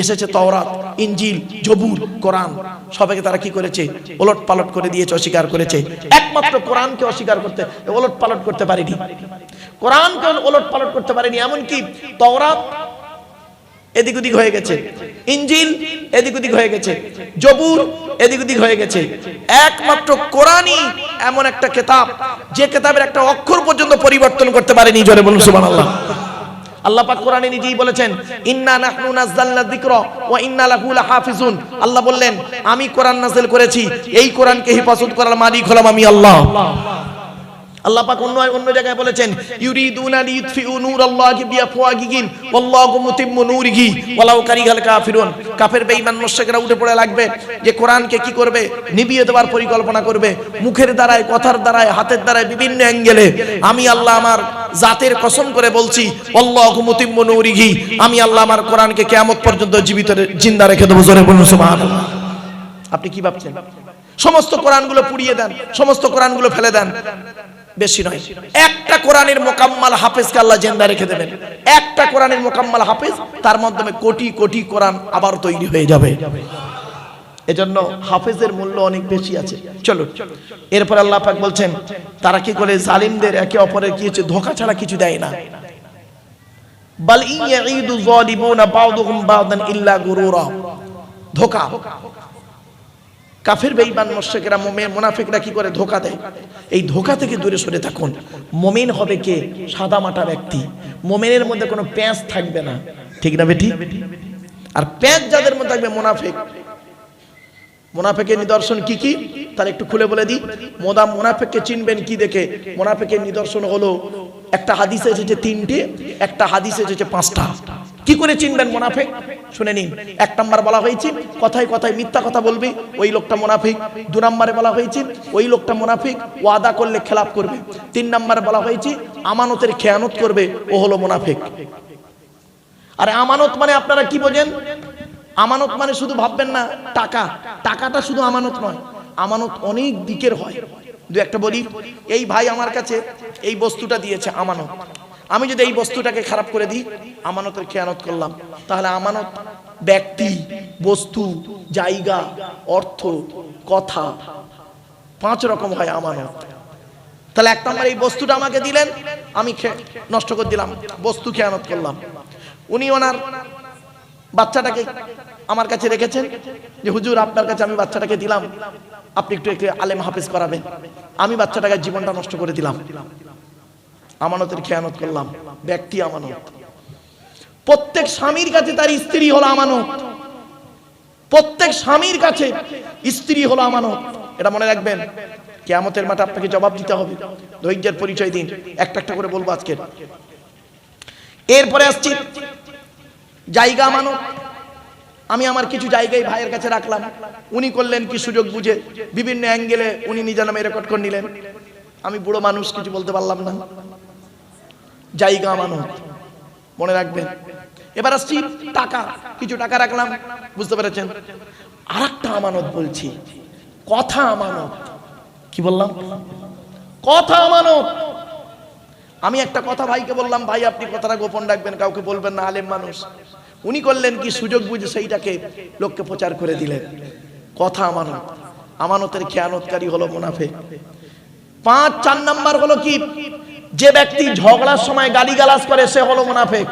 এসেছে তাওরাত, ইনজিল, জবুর, কোরআন, সবাইকে তারা কি করেছে? ওলট পালট করে দিয়েছে, অস্বীকার করেছে। একমাত্র কোরআনকে অস্বীকার করতে, ওলট পালট করতে পারেনি। কোরআনকে ওলট পালট করতে পারেনি। এমনকি তাওরাত এদিক ওদিক হয়ে গেছে, ইনজিল এদিক ওদিক হয়ে গেছে, জবুর এদিক ওদিক হয়ে গেছে। একমাত্র কোরআনই এমন একটা কিতাব যে কিতাবের একটা অক্ষর পর্যন্ত পরিবর্তন করতে পারেনি। জোরে বলুন সুবহানাল্লাহ। আল্লাহ পাক কোরআনে নিজেই বলেছেন, ইন্না নাহনু নাযালনা যিকরা ওয়া ইন্না লাহু লাহাফিজুন। আল্লাহ বললেন, আমি কোরআন নাযিল করেছি, এই কোরআনকে হেফাজত করার মালিক হলাম আমি আল্লাহ। আল্লাহ পাক অন্য জায়গায় বলেছেন, ইউরিদুনা লিইউতফিউ নূরাল্লাহি বিআফওয়াহিহিম ওয়াল্লাহু মুতিম্মু নূরিহি ওয়ালাউ কারিহাল কাফিরুন। কাফের বেঈমান মুশরিকরা উঠে পড়ে লাগবে যে কোরআনকে কি করবে? নিভিয়ে দেওয়ার পরিকল্পনা করবে, মুখের দ্বারায়, কথার দ্বারায়, হাতের দ্বারায়, বিভিন্ন অ্যাঙ্গেলে। আমি আল্লাহ আমার জাতের কসম করে বলছি, ওয়াল্লাহু মুতিম্মু নূরিহি, আমি আল্লাহ আমার কোরআনকে কিয়ামত পর্যন্ত জীবিত জিন্দা রেখে দেব। জোরে বলুন সুবহানাল্লাহ। আপনি কি ভাবছেন? সমস্ত কোরআনগুলো পুড়িয়ে দেন, সমস্ত কোরআনগুলো ফেলে দেন, বেশি নয়, একটা কোরআনের মোকাম্মাল হাফেজকে আল্লাহ জিন্দা রেখে দেবেন। একটা কোরআনের মোকাম্মাল হাফেজ, তার মাধ্যমে কোটি কোটি কোরআন আবার তৈরি হয়ে যাবে। এজন্য হাফেজের মূল্য অনেক বেশি আছে। চলো এরপর আল্লাহ পাক বলছেন তারা কি করে, জালিমদের একে অপরের কি হচ্ছে, ধোঁকা ছাড়া কিছু দেয় না। বাল ইয়াইদু যালিমুনা বা'দুহুম বা'দান ইল্লা গুরুরা, ধোঁকা। কাফের বেঈমান মুশরিকরা মুমিন মুনাফিকরা কি করে ধোঁকা দেয়, এই ধোঁকা থেকে দূরে সরে থাকুন। মুমিন হবে কে, সাদামাটা ব্যক্তি, মুমিনের মধ্যে কোনো প্যাঁচ থাকবে না, ঠিক না বেটি? আর প্যাঁচ যাদের মধ্যে থাকবে মুনাফিক। মুনাফিকের নিদর্শন কি কি তার একটু খুলে বলে দিই। মুনাফিককে চিনবেন কি দেখে? মুনাফিকের নিদর্শন হলো, একটা হাদিসে এসেছে 3টে, একটা হাদিসে এসেছে 5টা। কি করে চিনবেন মুনাফিক? শুনে নিন। 1 নাম্বার বলা হয়েছে কথায় কথায় মিথ্যা কথা বলবে, ওই লোকটা মুনাফিক। 2 নম্বরে বলা হয়েছে ওই লোকটা মুনাফিক, ওয়াদা করলে খেলাপ করবে। 3 নম্বরে বলা হয়েছে আমানতের খেয়ানত করবে, ও হলো মুনাফিক। আর আমানত মানে আপনারা কি বোঝেন? আমানত মানে শুধু ভাববেন না টাকা, টাকাটা শুধু আমানত নয়, আমানত অনেক দিকের হয়। দু একটা বলি, এই ভাই আমার কাছে এই বস্তুটা দিয়েছে আমানত, আমি যদি এই বস্তুটাকে খারাপ করে দিই, আমানতের খেয়ানত করলাম। তাহলে আমানত ব্যক্তি, বস্তু, জায়গা, অর্থ, কথা, 5 রকম হয় আমানত। তাহলে 1 নম্বর এই বস্তুটা আমাকে দিলেন, আমি নষ্ট করে দিলাম, বস্তু খেয়ানত করলাম। উনি ওনার বাচ্চাটাকে আমার কাছে রেখেছেন যে হুজুর আপনার কাছে আমি বাচ্চাটাকে দিলাম, আপনি একটু আলেম হাফেজ করাবেন। আমি বাচ্চাটাকে জীবনটা নষ্ট করে দিলাম, আমানতের খেয়ানত করলাম। ব্যক্তি আমানত। প্রত্যেক স্বামীর কাছে তার স্ত্রী হলো আমানত, প্রত্যেক স্বামীর কাছে স্ত্রী হলো আমানত, এটা মনে রাখবেন। কিয়ামতের মাঠে আপনাকে জবাব দিতে হবে। ধৈর্যের পরিচয় দিন, একটা একটা করে বলবো আজকে। এরপরে আসছি জায়গা আমানত। আমি আমার কিছু জায়গায় ভাইয়ের কাছে রাখলাম, উনি করলেন কি সুযোগ বুঝে বিভিন্ন অ্যাঙ্গেলে উনি নিজের নামে রেকর্ড করে নিলেন, আমি বুড়ো মানুষ কিছু বলতে পারলাম না। জায়গা আমানত, মনে রাখবেন। এবার আসছি টাকা, কিছু টাকা রাখলাম, বুঝতে পেরেছেন। আরেকটা আমানত বলছি, কথা আমানত। কি বললাম? কথা আমানত। আমি একটা কথা ভাইকে বললাম, ভাই আপনি কথাটা গোপন রাখবেন, কাউকে বলবেন না, আলেম মানুষ। উনি করলেন কি সুযোগ বুঝে সেইটাকে লোককে প্রচার করে দিলেন। কথা আমানত। আমানতের খেয়ানতকারী হলো মুনাফিক। 4 নাম্বার হলো কি, যে ব্যক্তি ঝগড়ার সময় গালিগালাজ করে সে হলো মুনাফিক।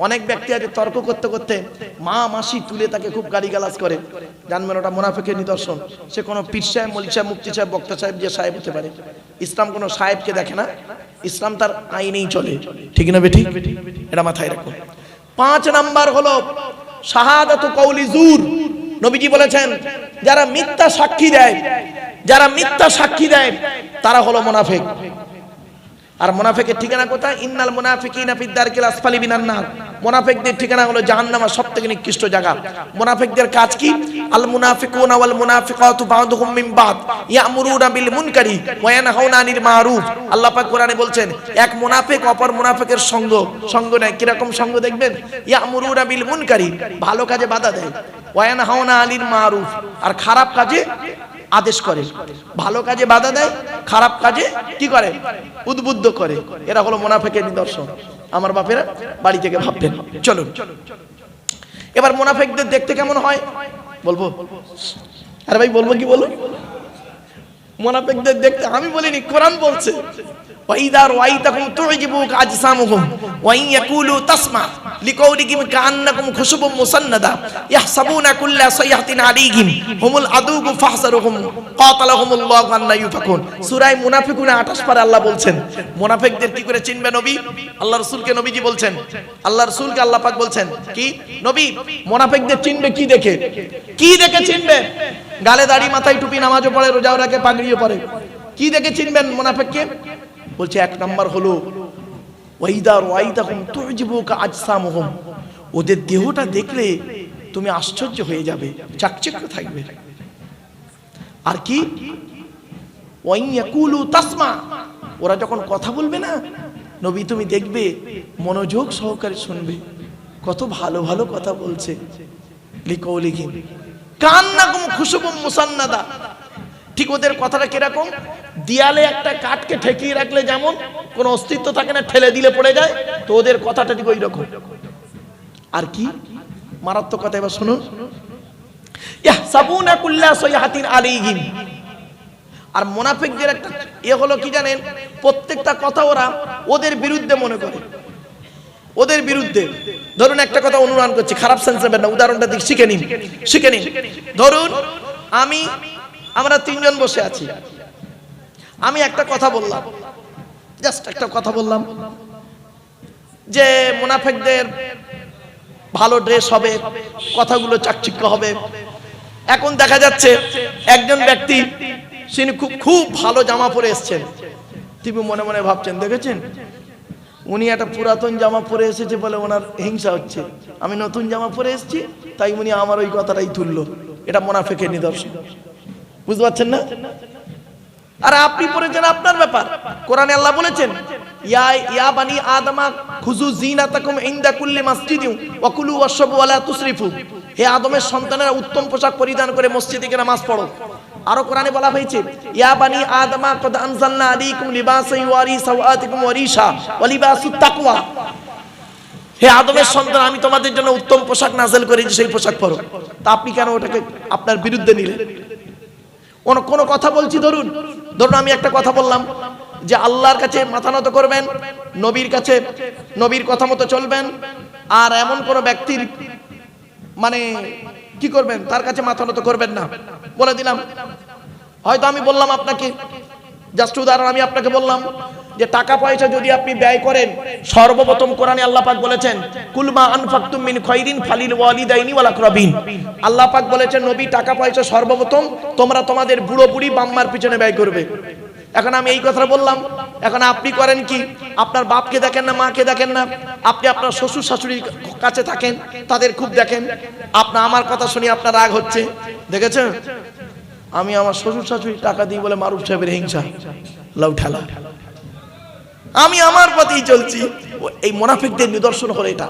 অনেক ব্যক্তি আছে তর্ক করতে করতে মা মাসি তুলে তাকে খুব গালিগালাজ করে, জানবেন ওটা মুনাফিকের নিদর্শন। সে কোনো পীর সাহেব, মৌলভী সাহেব, মুফতি সাহেব, বক্তা সাহেব, যে সাহেব হতে পারে। ইসলাম কোনো সাহেবকে দেখে না, ইসলাম তার আইনেই চলে, ঠিক না বেটি? এটা মাথায় রাখুন। 5 নাম্বার হলো শাহাদাতু কওলি জুর। নবীজি বলেছেন যারা মিথ্যা সাক্ষী দেয়, যারা মিথ্যা সাক্ষী দেয় তারা হলো মুনাফিক। আর মুনাফিকের ঠিকানা কোথায়? ইন্নাল মুনাফিকিনা ফিদ দারকিল আসফালি মিনান নার। মুনাফিকদের ঠিকানা হলো জাহান্নামের সবথেকে নিকৃষ্ট জায়গা। মুনাফিকদের কাজ কি? আল মুনাফিকুনা ওয়াল মুনাফিকাতু বা'দুহুম মিন বা'দ ইয়ামুরুনা বিল মুনকারি ওয়া ইয়ানহাউনা আনিল মারুফ। আল্লাহ পাক কোরআনে বলছেন এক মুনাফিক অপর মুনাফিকের সঙ্গ নেয়। কি রকম সঙ্গ দেখবেন? ইয়ামুরুনা বিল মুনকারি, ভালো কাজে বাধা দেয়, ওয়া ইয়ানহাউনা আনিল মারুফ, আর খারাপ কাজে আদেশ করে। ভালো কাজে বাধা দেয়, খারাপ কাজে কি করে? উদ্বুদ্ধ করে। এরা হলো মুনাফিকের নিদর্শন। আমার বাপেরা বাড়ি থেকে ভাববেন। চলুন এবার মুনাফিকদের দেখতে কেমন হয় বলবো। আরে ভাই বলবো কি বলুন? মুনাফিকদের দেখতে আমি বলিনি, কোরআন বলছে وَإِذَا رَأَيْتَهُمْ تُعْجِبُكَ أَجْسَامُهُمْ وَإِنْ يَقُولُوا تَسْمَعْ لِقَوْلِهِمْ كَأَنَّهُمْ خُشُبٌ مُّسَنَّدَةٌ يَحْسَبُونَ كُلَّ صَيْحَةٍ عَلَيْهِمْ هُمُ الْعَدُوُّ فَاحْذَرْهُمْ قَاتَلَهُمُ اللَّهُ أَنَّ يُؤْفَكُونَ। সূরা মুনাফিকুন 28 পারে আল্লাহ বলছেন মুনাফিকদের কি করে চিনবে নবী? আল্লাহ রাসূলকে নবীজি বলছেন, আল্লাহ রাসূলকে আল্লাহ পাক বলছেন কি নবী মুনাফিকদের চিনবে কি দেখে? কি দেখে চিনবে? গালে দাড়ি, মাথায় টুপি, নামাজও পড়ে, রোজাও রাখে, পাগড়িও পরে। কি দেখে চিনবেন মুনাফিককে? বলছে 1 নাম্বার হলো ওয়াইদা রাআইতাহুম তু'জিবুকা আজসামুহুম, ওদের দেহটা দেখলে তুমি আশ্চর্য হয়ে যাবে, চাকচিক্য থাকবে। আর কি? ওয়াইন ইয়াকুলু তাসমা, ওরা যখন কথা বলবে না নবী তুমি দেখবে মনোযোগ সহকারে শুনবে, কত ভালো ভালো কথা বলছে। লিকাউলিহিম কান্নাকুম খুশুবুম মুসান্নাদা, ঠিক ওদের কথাটা কিরকম? দেয়ালে একটা কাঠকে ঠেকিয়ে রাখলে যেমন কোনো অস্তিত্ব থাকে না, ঠেলে দিলে পড়ে যায়, তো ওদের কথাটা ঠিক ওই রকম। আর কি মারাত্মক কথা এবার শুনুন। ইয়াহসাবুনা কুল্লা সাইহাতিন আলাইহিম। আর মুনাফিকদের একটা হলো কি জানেন, প্রত্যেকটা কথা ওরা ওদের বিরুদ্ধে মনে করে, ওদের বিরুদ্ধে। ধরুন একটা কথা অনুমান করছি, খারাপ সেন্স নেবেন না, উদাহরণটা দিই, শিখে নিন। ধরুন আমরা তিনজন বসে আছি, আমি একটা কথা বললাম, জাস্ট একটা কথা বললাম যে মুনাফিকদের ভালো ড্রেস হবে, কথাগুলো চাকচিক্য হবে। এখন দেখা যাচ্ছে একজন ব্যক্তি তিনি খুব ভালো জামা পরে এসেছেন, তুমি মনে মনে ভাবছেন দেখেছেন উনি একটা পুরাতন জামা পরে এসেছে বলে ওনার হিংসা হচ্ছে, আমি নতুন জামা পরে এসেছি তাই উনি আমার ওই কথাটাই তুললো। এটা মুনাফিকের নিদর্শন, বুঝতে পারছেন না? আর আপনি পড়েছেন আপনার ব্যাপার। কোরআনে আল্লাহ বলেছেন ইয়া বানি আদমা খুযু যিনাতাকুম ইনদা কুল্লি মাসজিদিন ওয়া কুলু ওয়াশরাবু ওয়া লা তুসরিফু। হে আদমের সন্তানেরা উত্তম পোশাক পরিধান করে মসজিদে গিয়ে নামাজ পড়ো। আরো কোরআনে বলা হয়েছে ইয়া বানি আদমা কদ আনজালনা আলাইকুম লিবাসান ইউয়ারি সাওআতিকুম ওয়া রিশা ওয়া লিবাসুত তাকওয়া। হে আদমের সন্তান, আমি তোমাদের জন্য উত্তম পোশাক নাযিল করেছি, সেই পোশাক পরো। তা আপনি কেন ওটাকে আপনার বিরুদ্ধে নিলেন? কোন কথা বলছি, ধরুন আমি একটা কথা বললাম যে আল্লাহর কাছে মাথা নত করবেন, নবীর কাছে নবীর কথা মতো চলবেন, আর এমন কোন ব্যক্তির মানে কি করবেন তার কাছে মাথা নত করবেন না, বলে দিলাম। হয়তো আমি বললাম আপনাকে, জাস্ট উদাহরণ, আমি আপনাকে বললাম যে টাকা পয়সা যদি আপনি ব্যয় করেন, সর্বপ্রথম কোরআনে আল্লাহ পাক বলেছেন কুল মা আনফাকতুম মিন খায়রিন ফালিল ওয়ালিদাইনি ওয়াল আকরাবিন। আল্লাহ পাক বলেছেন নবী টাকা পয়সা সর্বপ্রথম তোমরা তোমাদের বুড়ো বুড়ি বাম্মার পিছনে ব্যয় করবে। এখন আমি এই কথা বললাম, এখন আপনি করেন কি? আপনার বাপকে দেখেন না, মাকে দেখেন না, আপনি আপনার শ্বশুর শাশুড়ির কাছে থাকেন, তাদের খুব দেখেন। আপনার আমার কথা শুনে আপনার রাগ হচ্ছে, দেখেছেন আমি আমার শ্বশুর শাশুড়ি টাকা দিই বলে মারুফ সাহেবের হিংসা, লাউ ঠেলা, আমি আমার পথেই চলছি। এই মুনাফিকদের নিদর্শন হলো এটা।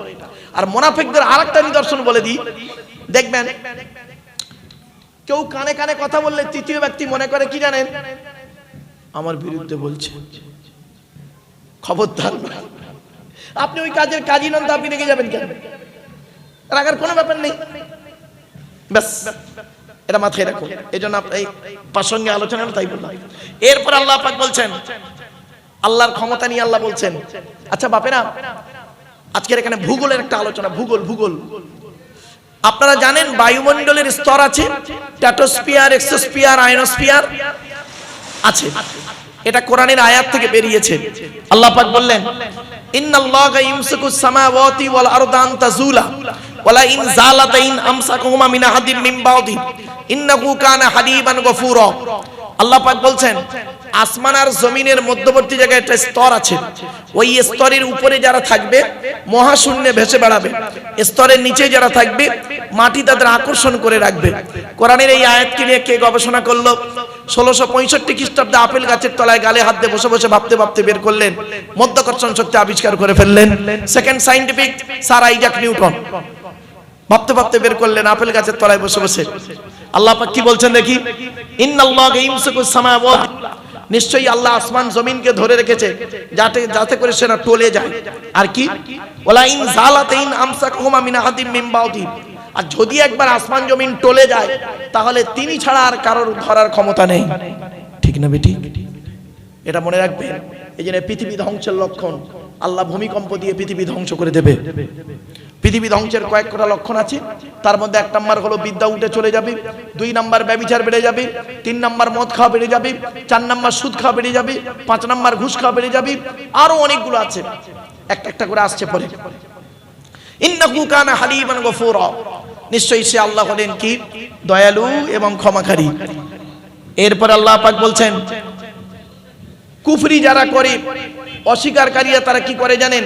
আর মুনাফিকদের আরেকটা নিদর্শন বলে দিই, দেখবেন কেউ কানে কানে কথা বললে তৃতীয় ব্যক্তি মনে করে কি জানেন, আমার বিরুদ্ধে বলছে। খবরদার, আপনি ওই কাজের কাজী নন তো আপনি রেগে যাবেন কেন? রাগার কোনো ব্যাপার নেই, ব্যাস এটা মাথায় রাখুন। এই জন্য এই প্রাসঙ্গে আলোচনা তাই বললাম। এরপর আল্লাহ পাক বলছেন, আল্লাহর ক্ষমতা নিয়ে আল্লাহ বলছেন। আচ্ছা বাপেরা, আজকের এখানে ভূগোলের একটা আলোচনা। ভূগোল আপনারা জানেন বায়ুমণ্ডলের স্তর আছে, স্ট্র্যাটোস্ফিয়ার, এক্সোস্ফিয়ার, আয়নোস্ফিয়ার আছে। এটা কোরআনের আয়াত থেকে বেরিয়েছে। আল্লাহ পাক বললেন ইন্নাল্লাহা ইউমসিকুস সামাওয়াতি ওয়াল আরদা আন তাযুলা ওয়ালা ইন যালাতা ইন আমসাকুহুমা মিন আহাদিন মিন বাদি ইন্নাহু কানা হালিমান গফুরা। আল্লাহ পাক বলছেন আসমান আর জমিনের মধ্যবর্তী জায়গায় একটা স্তর আছে, ওই স্তরের উপরে যারা থাকবে মহাশূন্যে ভেসে বেড়াবে, স্তরের নিচে যারা থাকবে মাটি তাদের আকর্ষণ করে রাখবে। কোরআনের এই আয়াতকে নিয়ে কে গবেষণা করলো? 1665 খ্রিস্টাব্দে আপেল গাছের তলায় গালে হাত দিয়ে বসে বসে ভাবতে ভাবতে বের করলেন, মধ্যাকর্ষণ শক্তি আবিষ্কার করে ফেললেন। Second scientific sir Isaac Newton ভাবতে ভাবতে বের করলেন আপেল গাছের তলায় বসে বসে। আল্লাহ পাক কি বলছেন দেখি, ইন্নাল্লাহা ইউমসিকুস সামাওয়াতি, নিশ্চয়ই আল্লাহ আসমান জমিনকে ধরে রেখেছে যাতে করে সেটা টলে যায়। আর কি, ওয়ালা ইন যালাতা ইন আমসাকুহুমা মিন আহাদিন মিন বাদি, আর যদি একবার আসমান জমিন টলে যায় তাহলে তিনি ছাড়া আর কারোর ধরার ক্ষমতা নেই। ঠিক না বেটি? এটা মনে রাখবেন। এই জন্য পৃথিবী ধ্বংসের লক্ষণ, আল্লাহ ভূমিকম্প দিয়ে পৃথিবী ধ্বংস করে দেবে। পৃথিবী ধ্বংসের কয়েকটা লক্ষণ আছে, তার মধ্যে 1 নাম্বার হলো বিদ্যা উঠে চলে যাবে, 2 নাম্বার ব্যভিচার বেড়ে যাবে, 3 নাম্বার মদ খাওয়া বেড়ে যাবে, 4 নাম্বার সুদ খাওয়া বেড়ে যাবে, 5 নাম্বার ঘুষ খাওয়া বেড়ে যাবে, আরো অনেকগুলো আছে, একটা একটা করে আসছে পরে। ইন্নাহু কানা হালিমান গফুরা, নিশ্চয়ই সে আল্লাহ হলেন কি দয়ালু এবং ক্ষমাকারী। এরপর আল্লাহ পাক বলছেন কুফরি যারা করে, অস্বীকারীরা তারা কি করে জানেন,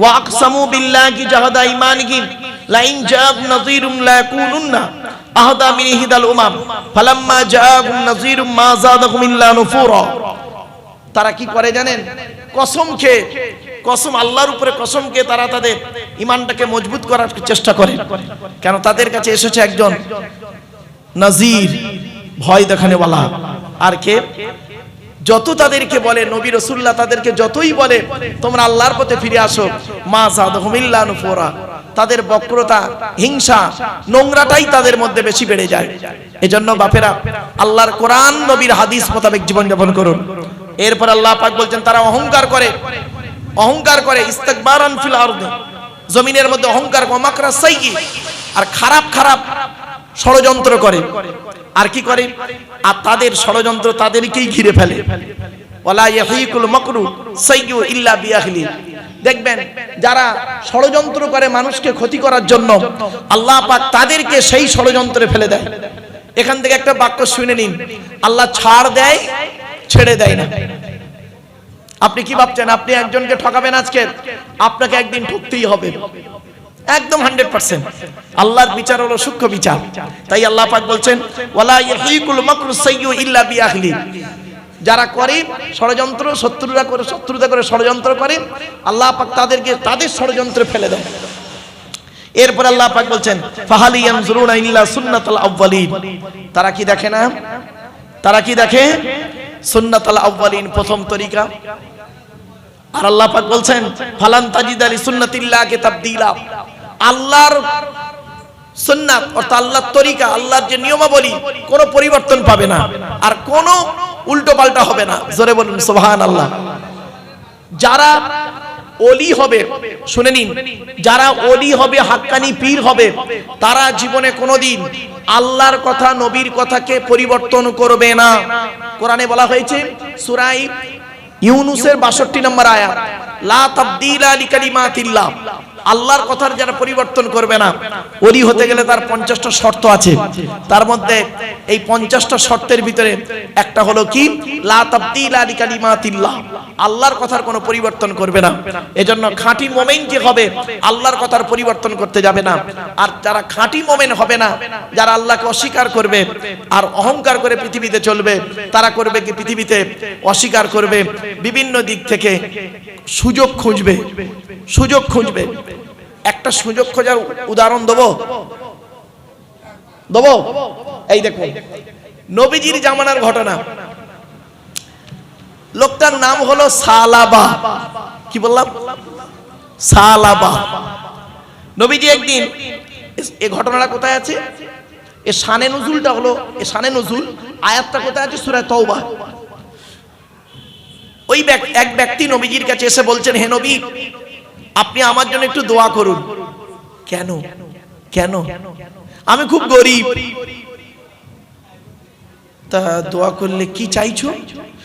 ওয়া আকসামু বিল্লাহি জাহাদা ঈমানিহিম লাইন জাআ নাযীরুম লা ইয়াকুনুন্না আহাদা মিন ইহদাল উমাম ফালাম্মা জাআহুম নাযীরুম মা যাদাহুম ইল্লা নুফুরা। তারা কি করে জানেন, কসম আল্লাহর উপরে কসম খেয়ে তারা তাদের ঈমানটাকে মজবুত করার চেষ্টা করে। কেন? তাদের কাছে এসেছে একজন নাযীর, ভয় দেখানেওয়ালা। আর কে? যত তাদেরকে বলে নবী রাসূলুল্লাহ তাদেরকে যতই বলে তোমরা আল্লাহর পথে ফিরে আসো, মা যাদাহুম ইল্লা নুফুরা, তাদের বক্রতা, হিংসা, নোংরাটাই তাদের মধ্যে বেশি বেড়ে যায়। এজন্য বাপেরা আল্লাহর কোরআন নবীর হাদিস মোতাবেক জীবনযাপন করুন। এরপর আল্লাহ পাক বলছেন তারা অহংকার করে ইস্তিকবারান ফিল আরদি, জমিনের মধ্যে অহংকার, মাকরা সাইয়্যি, আর খারাপ ষড়যন্ত্র করে। আর কি করে? আর তাদের ষড়যন্ত্র তাদেরকেই ঘিরে ফেলে। ওয়ালা ইয়াহিকুল মাকরু সাইয়্যু ইল্লা বিআহলি। দেখবেন যারা ষড়যন্ত্র করে মানুষকে ক্ষতি করার জন্য, আল্লাহ পাক তাদেরকে সেই ষড়যন্ত্রে ফেলে দেয়। এখান থেকে একটা বাক্য শুনে নিন, আল্লাহ ছাড় দেয়, ছেড়ে দেয় না। আপনি কি ভাবছেন আপনি একজনকে ঠকাবেন আজকে? আপনাকে একদিন ঠকতেই হবে, একদম 100%। আল্লাহর বিচার হলো সূক্ষ্ম বিচার। তাই আল্লাহ পাক বলছেন ওয়ালা ইয়াহিকুল মাকরু সাইয়্যু ইল্লা বিআহলি। যারা করে ষড়যন্ত্র, শত্রুতা করে ষড়যন্ত্র করে, আল্লাহ পাক তাদেরকে তাদের ষড়যন্ত্রে ফেলে দেয়। এরপর আল্লাহ পাক বলছেন ফাহাল ইয়ানজুরুনা ইল্লা সুন্নাতাল আউয়ালিন। তারা কি দেখে না? তারা কি দেখে? সুন্নাতাল আউয়ালিন, প্রথম তরিকা। আর আল্লাহ পাক বলছেন ফালান তাজিদা লি সুন্নাতিল্লাহি তাবদীলা। আল্লাহর সুন্নাত অর্থাৎ আল্লাহর তরিকা, আল্লাহর যে নিয়মাবলী, কোনো পরিবর্তন পাবে না, আর কোনো উল্টো পাল্টা হবে না। জোরে বলুন সুবহানাল্লাহ। যারা ওলি হবে, শুনে নিন, যারা ওলি হবে, হাক্কানি পীর হবে, তারা জীবনে কোনোদিন আল্লাহর কথা, নবীর কথাকে পরিবর্তন করবে না। কোরআনে বলা হয়েছে সূরা ইউনূসের ৬২ নম্বর আয়াত, লা তাবদীলা লিকালিমাতিল্লাহ। আল্লাহর কথার যারা পরিবর্তন করবে না, ওলি হতে গেলে তার 50টা শর্ত আছে। তার মধ্যে এই 50টা শর্তের ভিতরে একটা হলো কি, লা তাবদীলা লিকালিমাতিল্লাহ, আল্লাহর কথার কোনো পরিবর্তন করবে না। এজন্য খাঁটি মুমিন যে হবে, আল্লাহর কথার পরিবর্তন করতে যাবে না। আর যারা খাঁটি মুমিন হবে না, যারা আল্লাহকে অস্বীকার করবে আর অহংকার করে পৃথিবীতে চলবে, তারা করবে কি, পৃথিবীতে অস্বীকার করবে, বিভিন্ন দিক থেকে সুযোগ খুঁজবে। একটা সুযোগ খোঁজার উদাহরণ দেবো। এই দেখুন নবীজির জামানার ঘটনা। লোকটার নাম হলো সালাবা। কি বললাম? সালাবা। নবীজি একদিন, এই ঘটনাটা কোথায় আছে? এ শানে নুজুলটা হলো, এ শানে নুজুল আয়াতটা কোথায় আছে? সূরা তাওবা। ওই এক ব্যক্তি নবীজির কাছে এসে বলছেন, হে নবী, আপনি আমার জন্য একটু দোয়া করুন। কেন? আমি খুব গরিব। তা দোয়া করলে কি চাইছো?